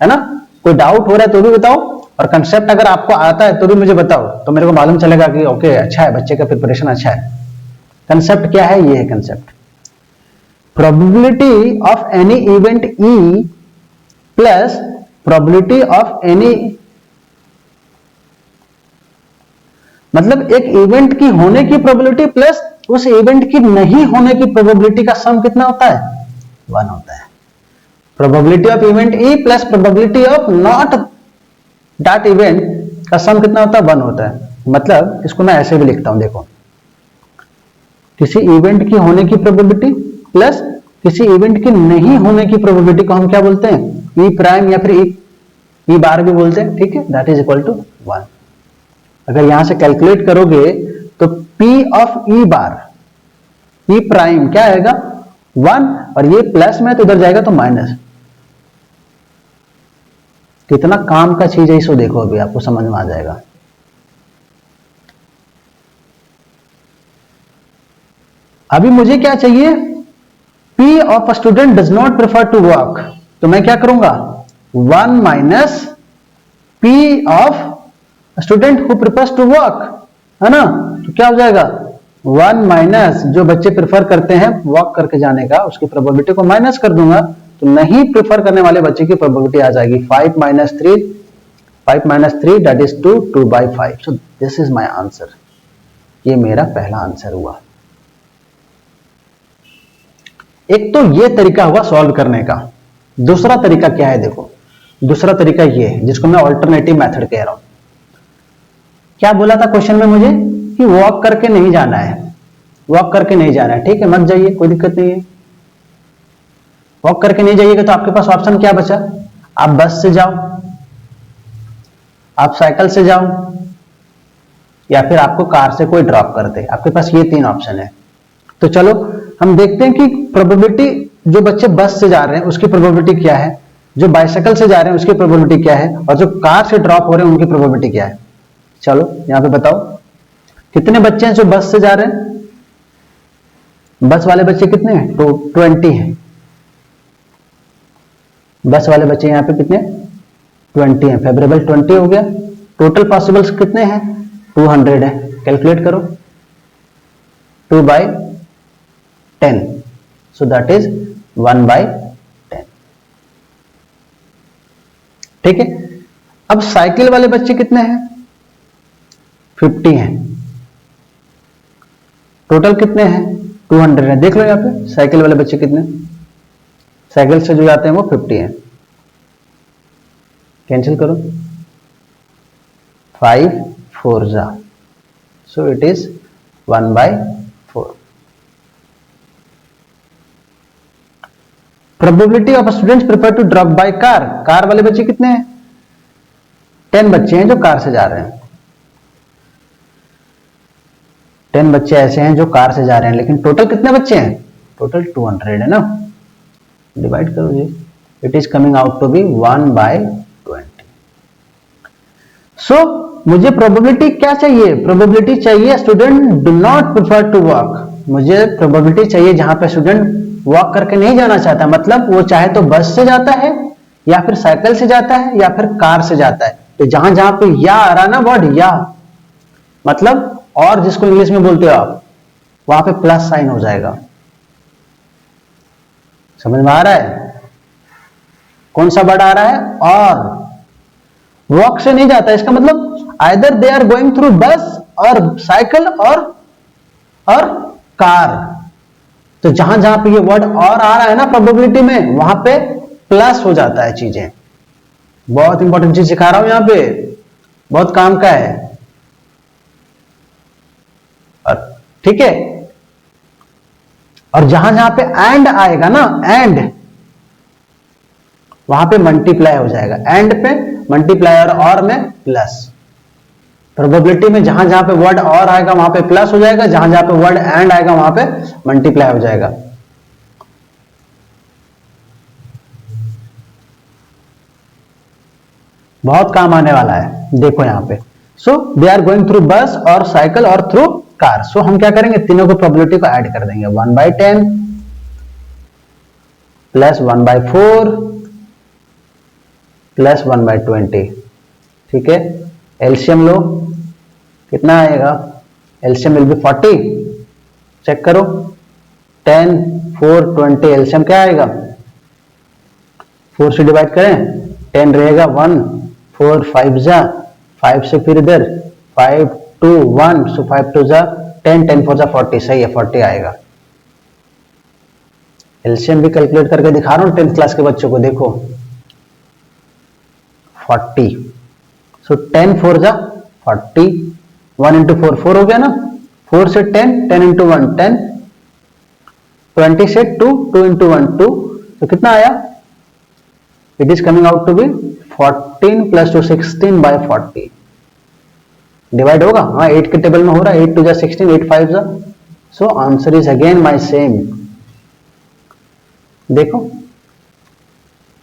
S1: है ना। कोई डाउट हो रहा है तो भी बताओ, और कंसेप्ट अगर आपको आता है तो भी मुझे बताओ, तो मेरे को मालूम चलेगा कि ओके अच्छा है, बच्चे का प्रिपरेशन अच्छा है। कंसेप्ट क्या है? ये है concept probability of any event E plus probability of any, मतलब एक इवेंट की होने की प्रोबेबिलिटी प्लस उस इवेंट की नहीं होने की प्रोबेबिलिटी का सम कितना होता है? 1 होता है। Probability of event E plus probability of not that event का सम कितना होता है? 1 होता है। मतलब इसको मैं ऐसे भी लिखता हूं, देखो, किसी इवेंट की होने की प्रोबेबिलिटी प्लस किसी इवेंट की नहीं होने की प्रोबेबिलिटी को हम क्या बोलते हैं? ई प्राइम या फिर ई बार भी बोलते हैं, ठीक है, दैट इज इक्वल टू 1। अगर यहां से कैलकुलेट करोगे तो P of E bar, E prime क्या आएगा? 1, और ये प्लस में तो इधर जाएगा तो माइनस। कितना काम का चीज है, इसको देखो, अभी आपको समझ में आ जाएगा। अभी मुझे क्या चाहिए? P of a student does not prefer to walk, तो मैं क्या करूंगा? 1 minus P of student who prefers to walk, है ना? तो क्या हो जाएगा? 1 माइनस जो बच्चे प्रेफर करते हैं वॉक करके जाने का, उसकी प्रोबेबिलिटी को माइनस कर दूंगा, तो नहीं प्रेफर करने वाले बच्चे की प्रोबेबिलिटी आ जाएगी 5 minus 3 that is 2 by 5। So this is my answer. ये मेरा पहला आंसर हुआ। एक तो ये तरीका हुआ सॉल्व करने का। दूसरा तरीका क्या है? देखो, दूसरा तरीका ये है जिसको मैं ऑल्टरनेटिव मेथड कह रहा हूं। क्या बोला था क्वेश्चन में मुझे? कि वॉक करके नहीं जाना है, वॉक करके नहीं जाना है, ठीक है, मत जाइए, कोई दिक्कत नहीं है। वॉक करके नहीं जाइएगा तो आपके पास ऑप्शन क्या बचा? आप बस से जाओ, आप साइकिल से जाओ, या फिर आपको कार से कोई ड्रॉप कर दे। आपके पास ये 3 ऑप्शन है। तो चलो हम देखते हैं कि प्रोबेबिलिटी, जो बच्चे बस से जा रहे हैं उसकी प्रोबेबिलिटी क्या है, जो बाइसाइकिल से जा रहे हैं उसकी प्रोबेबिलिटी क्या है, और जो कार से ड्रॉप हो रहे हैं उनकी प्रोबेबिलिटी क्या है। चलो यहां पे बताओ, कितने बच्चे हैं जो बस से जा रहे हैं? बस वाले बच्चे कितने हैं? तो 20 हैं। बस वाले बच्चे यहां पे कितने? 20 हैं। फेवरेबल 20 हो गया। टोटल पॉसिबल्स कितने हैं? 200 है। कैलकुलेट करो, 2 by 10, so that is 1 by 10। ठीक है। अब साइकिल वाले बच्चे कितने हैं? 50 हैं। टोटल कितने हैं? 200 है। देख लो यहां पे साइकिल वाले बच्चे कितने, साइकिल से जो जाते हैं वो 50 हैं। कैंसिल करो, 5 4 जा, so it is 1 by 4। Probability of students prefer to drop by car, car वाले बच्चे कितने हैं? 10 बच्चे हैं जो कार से जा रहे हैं। 10 बच्चे ऐसे हैं जो कार से जा रहे हैं, लेकिन टोटल कितने बच्चे हैं? टोटल 200 है ना। डिवाइड करो जी, it is coming out to be 1 by 20। So मुझे प्रोबेबिलिटी क्या चाहिए? प्रोबेबिलिटी चाहिए student do not prefer to walk. मुझे प्रोबेबिलिटी चाहिए जहां पे स्टूडेंट वॉक करके नहीं जाना चाहता, मतलब वो चाहे तो बस से जाता है या फिर साइकिल से जाता है या फिर कार से जाता है। तो जहां जहां पे या आ रहा ना वर्ड या, मतलब और जिसको इंग्लिश में बोलते हो आप, वहां पे प्लस साइन हो जाएगा। समझ में आ रहा है? कौन सा वर्ड आ रहा है? और वॉक से नहीं जाता, इसका मतलब either they are going through bus और साइकिल और कार। तो जहां जहां पे ये वर्ड और आ रहा है ना प्रोबेबिलिटी में, वहां पे प्लस हो जाता है चीजें। बहुत इंपॉर्टेंट चीज सिखा रहा हूं यहां पे, बहुत काम का है। ठीक है। और जहां जहां पे एंड आएगा ना, एंड, वहां पे मल्टीप्लाई हो जाएगा। एंड पे मल्टीप्लाई और में प्लस। प्रोबेबिलिटी में जहां जहां पे वर्ड और आएगा वहां पे प्लस हो जाएगा, जहां जहां पे वर्ड एंड आएगा वहां पे मल्टीप्लाई हो जाएगा। बहुत काम आने वाला है, देखो यहां पे। सो दे आर गोइंग थ्रू बस और साइकिल और थ्रू कार। सो हम क्या करेंगे? तीनों को प्रोबेबिलिटी को ऐड कर देंगे। 1 by 10 plus 1 by 4 plus 1 by 20। ठीक है। एलसीएम लो, कितना आएगा? LCM will be 40। चेक करो, 10 4 20 एलसीएम क्या आएगा, 4 से डिवाइड करें 10 रहेगा 1 4 5 जा 5 से फिर इधर 5 2 1 सो 5 2 जा 10 10 4 जा 40 सही है 40 आएगा। एलसीएम भी कैलकुलेट करके दिखा रहा हूं 10th क्लास के बच्चों को, देखो 40 सो 10 4 जा 40 1 इंटू 4 4 हो गया ना, 4 से 10 10 इंटू 1 10 20 से 2 2 इंटू 1 2 तो कितना आया, it is coming out to be 14 plus 2 16 by 40 divide होगा, हाँ 8 के टेबल में हो रहा है 8 2 जा 16 8 5 जा, so answer is again my same. देखो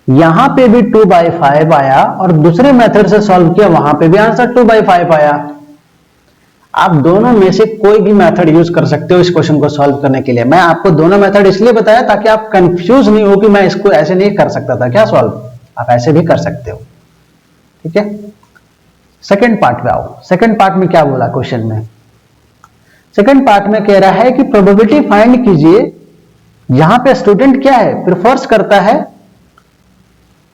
S1: यहां पे भी 2/5 आया और दूसरे मेथड से सॉल्व किया वहां पे भी आंसर 2/5 आया। आप दोनों में से कोई भी मेथड यूज कर सकते हो इस क्वेश्चन को सॉल्व करने के लिए। मैं आपको दोनों मेथड इसलिए बताया ताकि आप कंफ्यूज नहीं हो कि मैं इसको ऐसे नहीं कर सकता था क्या सॉल्व, आप ऐसे भी कर सकते हो। ठीक है, सेकंड पार्ट पे आओ। सेकंड पार्ट में क्या बोला क्वेश्चन में, सेकंड पार्ट में कह रहा है कि प्रोबेबिलिटी फाइंड कीजिए, यहां पे स्टूडेंट क्या है प्रिफर्स करता है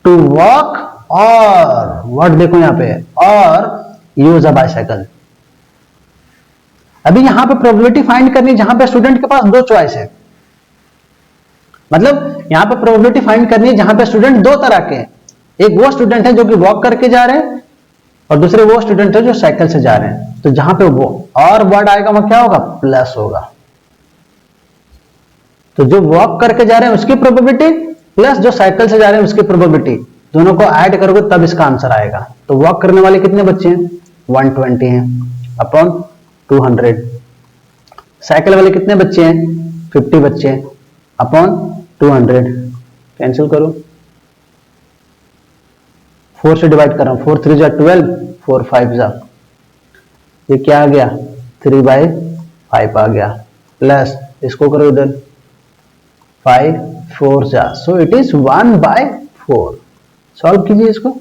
S1: टू वॉक और वर्ड देखो यहां पे और यूज अ बाइसाइकिल। अभी यहां पे प्रोबेबिलिटी फाइंड करनी, जहां पे स्टूडेंट के पास दो चॉइस है, मतलब यहां पे प्रोबेबिलिटी फाइंड करनी है जहां पे स्टूडेंट दो तरह के हैं, एक वो स्टूडेंट है जो कि वॉक करके जा रहे हैं और दूसरे वो स्टूडेंट है जो साइकिल से जा रहे हैं। तो जहां पे वो और वर्ड आएगा वो क्या होगा, प्लस होगा। तो जो वॉक करके जा रहे हैं उसकी प्रोबेबिलिटी प्लस जो साइकिल से जा रहे हैं उसकी प्रोबेबिलिटी, दोनों को ऐड करोगे तब इसका आंसर आएगा। तो वॉक करने वाले कितने बच्चे हैं, 120 हैं अपॉन 200। साइकिल वाले कितने बच्चे हैं, 50 बच्चे हैं अपॉन 200। कैंसिल करो, 4 से डिवाइड कर रहा हूं, 4 3 जा 12 4 5 जा, ये क्या आ गया 3/5 आ गया, प्लस इसको करो इधर 5 4 जा, सो इट इज 1/4। सॉल्व कीजिए इसको,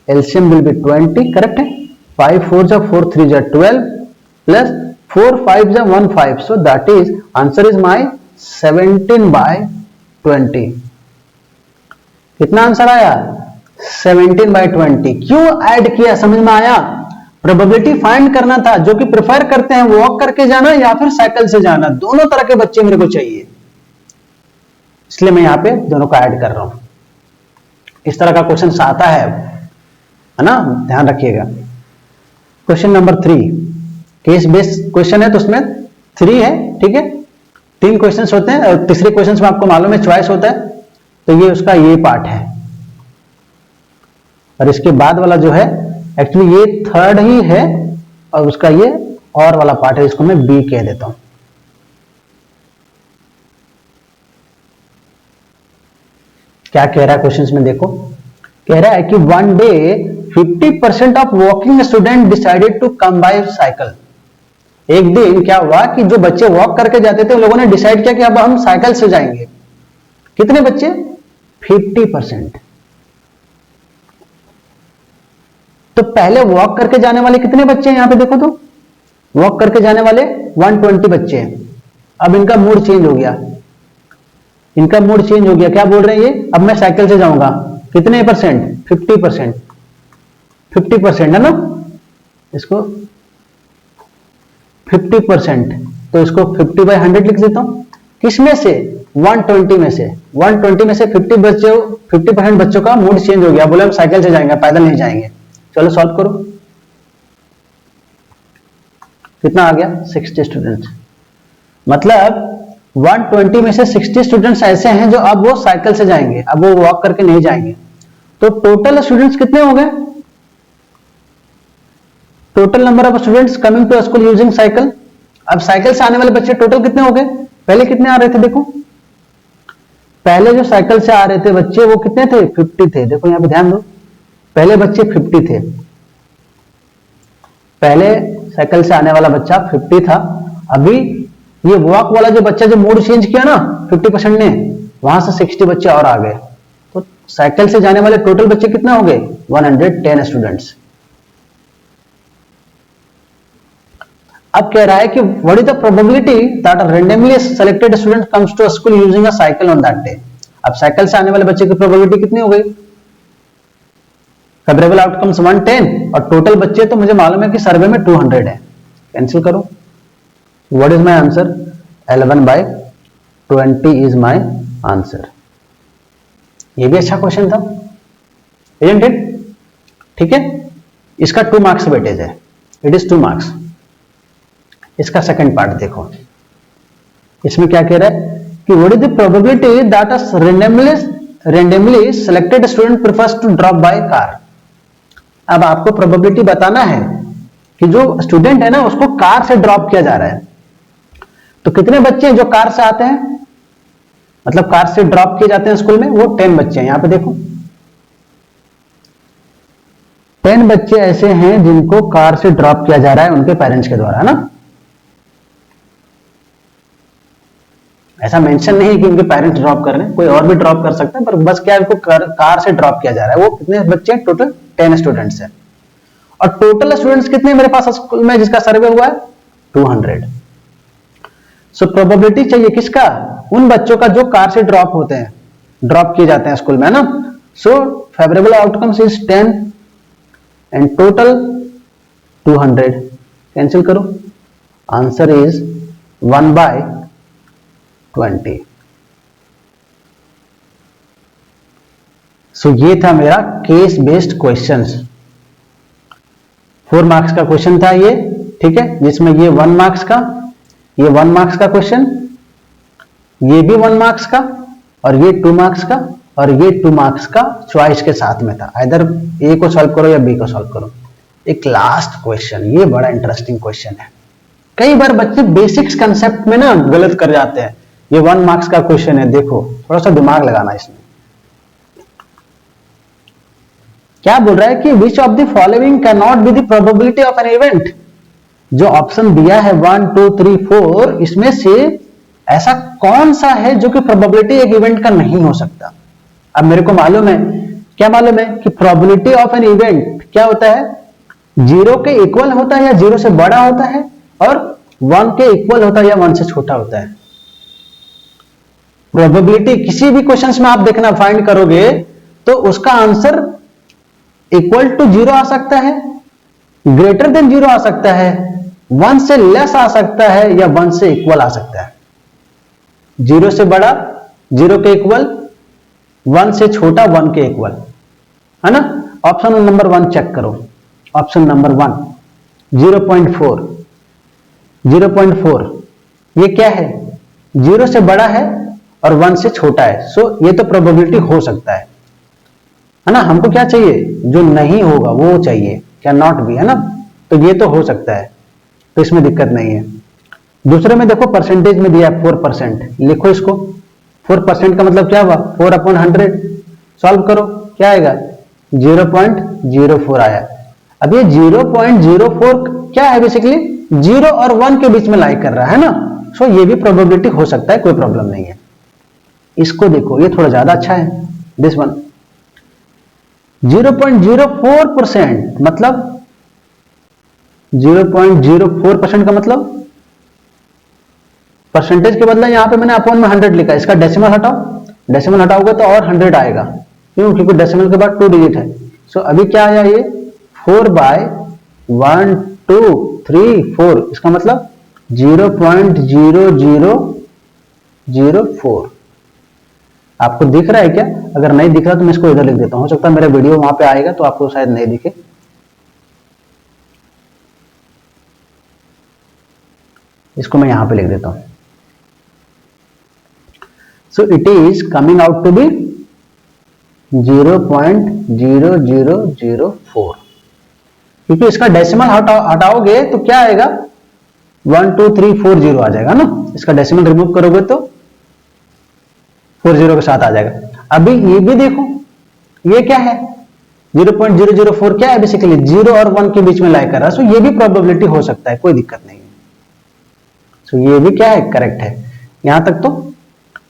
S1: एलसीएम विल बी 20 करेक्ट है, 5 4 जा 4 3 जा 12 प्लस 4 5 जा 1 5, so that is answer is my 17/20। कितना आंसर आया 17/20। क्यों ऐड किया समझ में आया, प्रोबेबिलिटी फाइंड करना था, जो कि प्रेफर करते हैं वॉक करके जाना या फिर साइकिल से जाना, दोनों तरह के बच्चे मेरे को चाहिए, इसलिए मैं यहां पे दोनों को ऐड कर रहा हूं। इस तरह का क्वेश्चन आता है ना, ध्यान रखिएगा। Question number 3 case based question है, तो उसमें 3 है, ठीक है, 3 क्वेश्चंस होते हैं और तीसरे क्वेश्चन में आपको मालूम है चॉइस होता है, तो ये उसका ये पार्ट है और इसके बाद वाला जो है एक्चुअली ये थर्ड ही है और उसका ये और वाला पार्ट है, इसको मैं बी कह देता हूं। क्या कह रहा है क्वेश्चंस में देखो, कह रहा है कि one day 50% of walking student decided to come by cycle. एक दिन क्या हुआ कि जो बच्चे वॉक करके जाते थे उन लोगों ने डिसाइड किया कि अब हम साइकिल से जाएंगे। कितने बच्चे, 50%। तो पहले वॉक करके जाने वाले कितने बच्चे हैं यहां पे देखो, तो वॉक करके जाने वाले 120 बच्चे हैं। अब इनका मूड चेंज हो गया, इनका मूड चेंज हो गया, क्या बोल रहे हैं ये, अब मैं साइकिल से जाऊंगा। कितने परसेंट, 50%, 50% है ना, इसको 50%, तो इसको 50/100 लिख देता हूं। किसमें से, 120 में से, 120 में से 50% बच्चों का मूड चेंज हो गया, बोले हम साइकिल से जाएंगे पैदल नहीं जाएंगे। चलो सॉल्व करो, कितना आ गया 60 स्टूडेंट्स। मतलब 120 में से 60 स्टूडेंट्स ऐसे हैं जो अब वो साइकिल से जाएंगे, अब वो वॉक करके नहीं जाएंगे। तो टोटल स्टूडेंट्स कितने हो गए, total number of students coming to school using cycle. अब साइकिल से आने वाले बच्चे टोटल कितने हो गए, पहले कितने आ रहे थे देखो, पहले जो साइकिल से आ रहे थे बच्चे वो कितने थे, 50 थे। देखो यहां पे ध्यान दो, पहले बच्चे 50 थे, पहले साइकिल से आने वाला बच्चा 50 था। अभी ये वॉक वाला जो बच्चा जो मूड चेंज किया ना 50% ने, वहां से 60 बच्चे और आ गए, तो साइकिल से जाने वाले टोटल बच्चे कितने हो गए, 110 स्टूडेंट्स। अब कह रहा है कि what is the probability that a randomly selected student comes to school using a cycle on that day. अब साइकिल से आने वाले बच्चे की प्रोबेबिलिटी कितनी हो गई? फेवरेबल आउटकम्स 110 और टोटल बच्चे तो मुझे मालूम है कि सर्वे में 200 है। कैंसिल करो। What is my answer? 11/20 is my answer. ये भी अच्छा क्वेश्चन था, isn't it? ठीक है, इसका 2 मार्क्स वेटेज है, इट इज 2 मार्क्स। इसका सेकंड पार्ट देखो, इसमें क्या कह रहा है कि what is the probability that a randomly selected student prefers to drop by car. अब आपको प्रोबेबिलिटी बताना है कि जो स्टूडेंट है ना उसको कार से ड्रॉप किया जा रहा है। तो कितने बच्चे हैं जो कार से आते हैं, मतलब कार से ड्रॉप किए जाते हैं स्कूल में? वो 10 बच्चे हैं। यहां पे देखो 10 बच्चे ऐसे हैं जिनको कार से ड्रॉप किया जा रहा है उनके पेरेंट्स के द्वारा, है ना। ऐसा मेंशन नहीं है कि उनके पेरेंट्स ड्रॉप कर रहे हैं, कोई और भी ड्रॉप कर सकता है, पर बस क्या है उनको कार से ड्रॉप किया जा रहा है। वो कितने बच्चे हैं? टोटल 10 स्टूडेंट्स हैं। और टोटल स्टूडेंट्स कितने मेरे पास स्कूल में जिसका सर्वे हुआ है? 200। सो प्रोबेबिलिटी चाहिए किसका? उन बच्चों का जो कार से ड्रॉप होते हैं, ड्रॉप किए जाते हैं स्कूल में, है ना। So favourable outcomes is 10 and total 200। Cancel करो, आंसर इज 1/20। सो ये था मेरा केस बेस्ड क्वेश्चंस। 4 मार्क्स का क्वेश्चन था ये, ठीक है, जिसमें ये 1 मार्क्स का, ये 1 मार्क्स का क्वेश्चन, ये भी 1 मार्क्स का, और ये 2 मार्क्स का, और ये 2 मार्क्स का चॉइस के साथ में था। इधर ए को सॉल्व करो या बी को सॉल्व करो। एक लास्ट क्वेश्चन, ये बड़ा इंटरेस्टिंग क्वेश्चन है। कई बार बच्चे बेसिक्स कंसेप्ट में ना गलत कर जाते हैं। ये 1 मार्क्स का क्वेश्चन है, देखो थोड़ा सा दिमाग लगाना इसमें। क्या बोल रहा है कि which of the following can not be the probability of an event. जो ऑप्शन दिया है 1 2 3 4, इसमें से ऐसा कौन सा है जो कि प्रोबेबिलिटी एक इवेंट का नहीं हो सकता। अब मेरे को मालूम है, क्या मालूम है कि प्रोबेबिलिटी ऑफ एन इवेंट क्या होता है? 0 के इक्वल होता है या 0 से बड़ा होता है, और 1 के इक्वल होता है या 1 से छोटा होता है। प्रोबेबिलिटी किसी भी क्वेश्चंस में आप देखना फाइंड करोगे तो उसका आंसर इक्वल टू 0 आ सकता है, ग्रेटर देन 0 आ सकता है, 1 से लेस आ सकता है, या 1 से इक्वल आ सकता है। 0 से बड़ा, 0 के इक्वल, 1 से छोटा, 1 के इक्वल, है ना। ऑप्शन नंबर 1 चेक करो। ऑप्शन नंबर 1 0.4, 0.4 ये क्या है? 0 से बड़ा है और 1 से छोटा है। सो ये तो प्रोबेबिलिटी हो सकता है ना। हमको क्या चाहिए? जो नहीं होगा वो चाहिए, क्या नॉट भी, है ना। तो ये तो हो सकता है, तो इसमें दिक्कत नहीं है। दूसरे में देखो परसेंटेज में दिया 4%, लिखो इसको। 4% का मतलब क्या हुआ? 4/100। सॉल्व करो, क्या आएगा? 0.04 आया। अब ये 0.04 क्या है? बेसिकली 0 और 1 के बीच में लाई कर रहा है ना। सो ये भी प्रोबेबिलिटी हो सकता है, कोई प्रॉब्लम नहीं है। इसको देखो, ये थोड़ा ज्यादा अच्छा है, दिस वन। 0.04% मतलब 0.04% का मतलब परसेंटेज के बदला यहां पे मैंने अपॉन में 100 लिखा। इसका डेसिमल हटाओ, डेसिमल हटाओगे तो और 100 आएगा। क्यों? क्योंकि डेसिमल के बाद 2 डिजिट है। सो अभी क्या आया? ये 4/1 2 3 4, इसका मतलब 0.0004। आपको दिख रहा है क्या? अगर नहीं दिख रहा तो मैं इसको इधर लिख देता हूं, हो सकता है मेरा वीडियो वहां पे आएगा तो आपको शायद नहीं दिखे। इसको मैं यहां पे लिख देता हूं। So it is coming out to be 0.0004, क्योंकि इसका डेसिमल हटाओगे तो क्या आएगा? 12340 आ जाएगा ना। इसका डेसिमल रिमूव करोगे तो 40 के साथ आ जाएगा। अभी ये भी देखो, ये क्या है? 0.004 क्या है? बेसिकली 0 और 1 के बीच में लाई कर रहा है। सो ये भी प्रोबेबिलिटी हो सकता है, कोई दिक्कत नहीं है। सो ये भी क्या है? करेक्ट है। यहां तक तो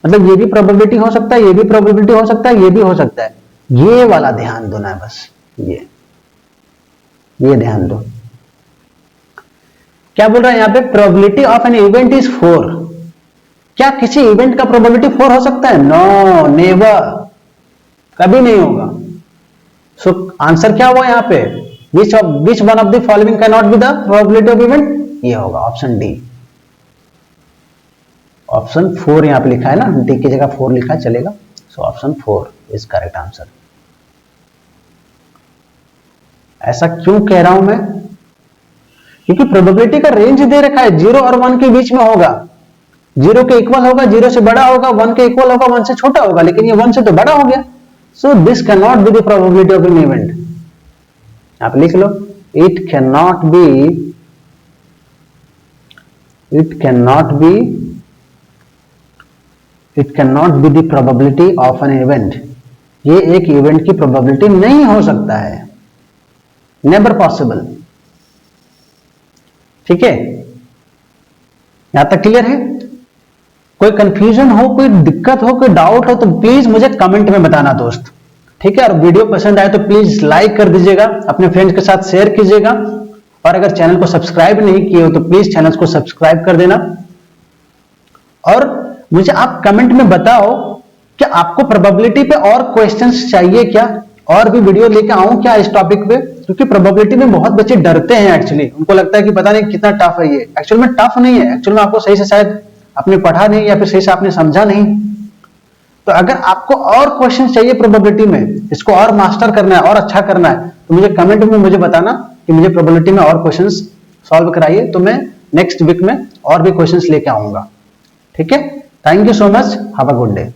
S1: मतलब ये भी प्रोबेबिलिटी हो सकता है, ये भी प्रोबेबिलिटी हो सकता है, ये भी हो सकता है। ये वाला ध्यान दो ना, बस ये ध्यान दो। क्या बोल रहा है यहाँ पे, probability of an event is 4। क्या किसी इवेंट का प्रोबेबिलिटी 4 हो सकता है? नो, नेवर, कभी नहीं होगा। सो आंसर क्या हुआ यहाँ पे, which one of the following can not be the probability of event, ये होगा ऑप्शन डी। ऑप्शन 4 यहां पे लिखा है ना, डी की जगह 4 लिखा है, चलेगा। So option 4 is correct answer. ऐसा क्यों कह रहा हूं मैं, क्योंकि प्रोबेबिलिटी का रेंज दे रखा है, 0 और 1 के बीच में होगा। 0 के इक्वल होगा, 0 से बड़ा होगा, 1 के इक्वल होगा, 1 से छोटा होगा, लेकिन ये 1 से तो बड़ा हो गया। So this can not be the probability of an event. आप लिख लो, it can not be the probability of an event. ये एक इवेंट की प्रोबेबिलिटी नहीं हो सकता है, नेवर पॉसिबल। ठीक है, यहां तक क्लियर है? कोई कंफ्यूजन हो, कोई दिक्कत हो, कोई डाउट हो तो प्लीज मुझे कमेंट में बताना दोस्त। ठीक है, और वीडियो पसंद आए तो प्लीज लाइक कर दीजिएगा, अपने फ्रेंड्स के साथ शेयर कीजिएगा, और अगर चैनल को सब्सक्राइब नहीं किए हो तो प्लीज चैनल को सब्सक्राइब कर देना। और मुझे आप कमेंट में बताओ कि आपको प्रोबेबिलिटी पे और क्वेश्चंस चाहिए क्या, और भी वीडियो लेके आऊं क्या इस टॉपिक पे, क्योंकि प्रोबेबिलिटी में बहुत बच्चे डरते हैं एक्चुअली, उनको लगता है कि पता नहीं कितना टफ है ये। एक्चुअल में टफ नहीं है, एक्चुअल में आपको सही से शायद आपने पढ़ा नहीं या फिर सही से आपने समझा नहीं। तो अगर आपको और क्वेश्चन चाहिए प्रोबेबिलिटी में, इसको और मास्टर करना है और अच्छा करना है, तो मुझे कमेंट में मुझे बताना कि मुझे प्रोबेबिलिटी में और क्वेश्चंस सॉल्व कराइए, तो मैं नेक्स्ट वीक में और भी क्वेश्चंस लेके आऊंगा। ठीक है, thank you so much, have a good day.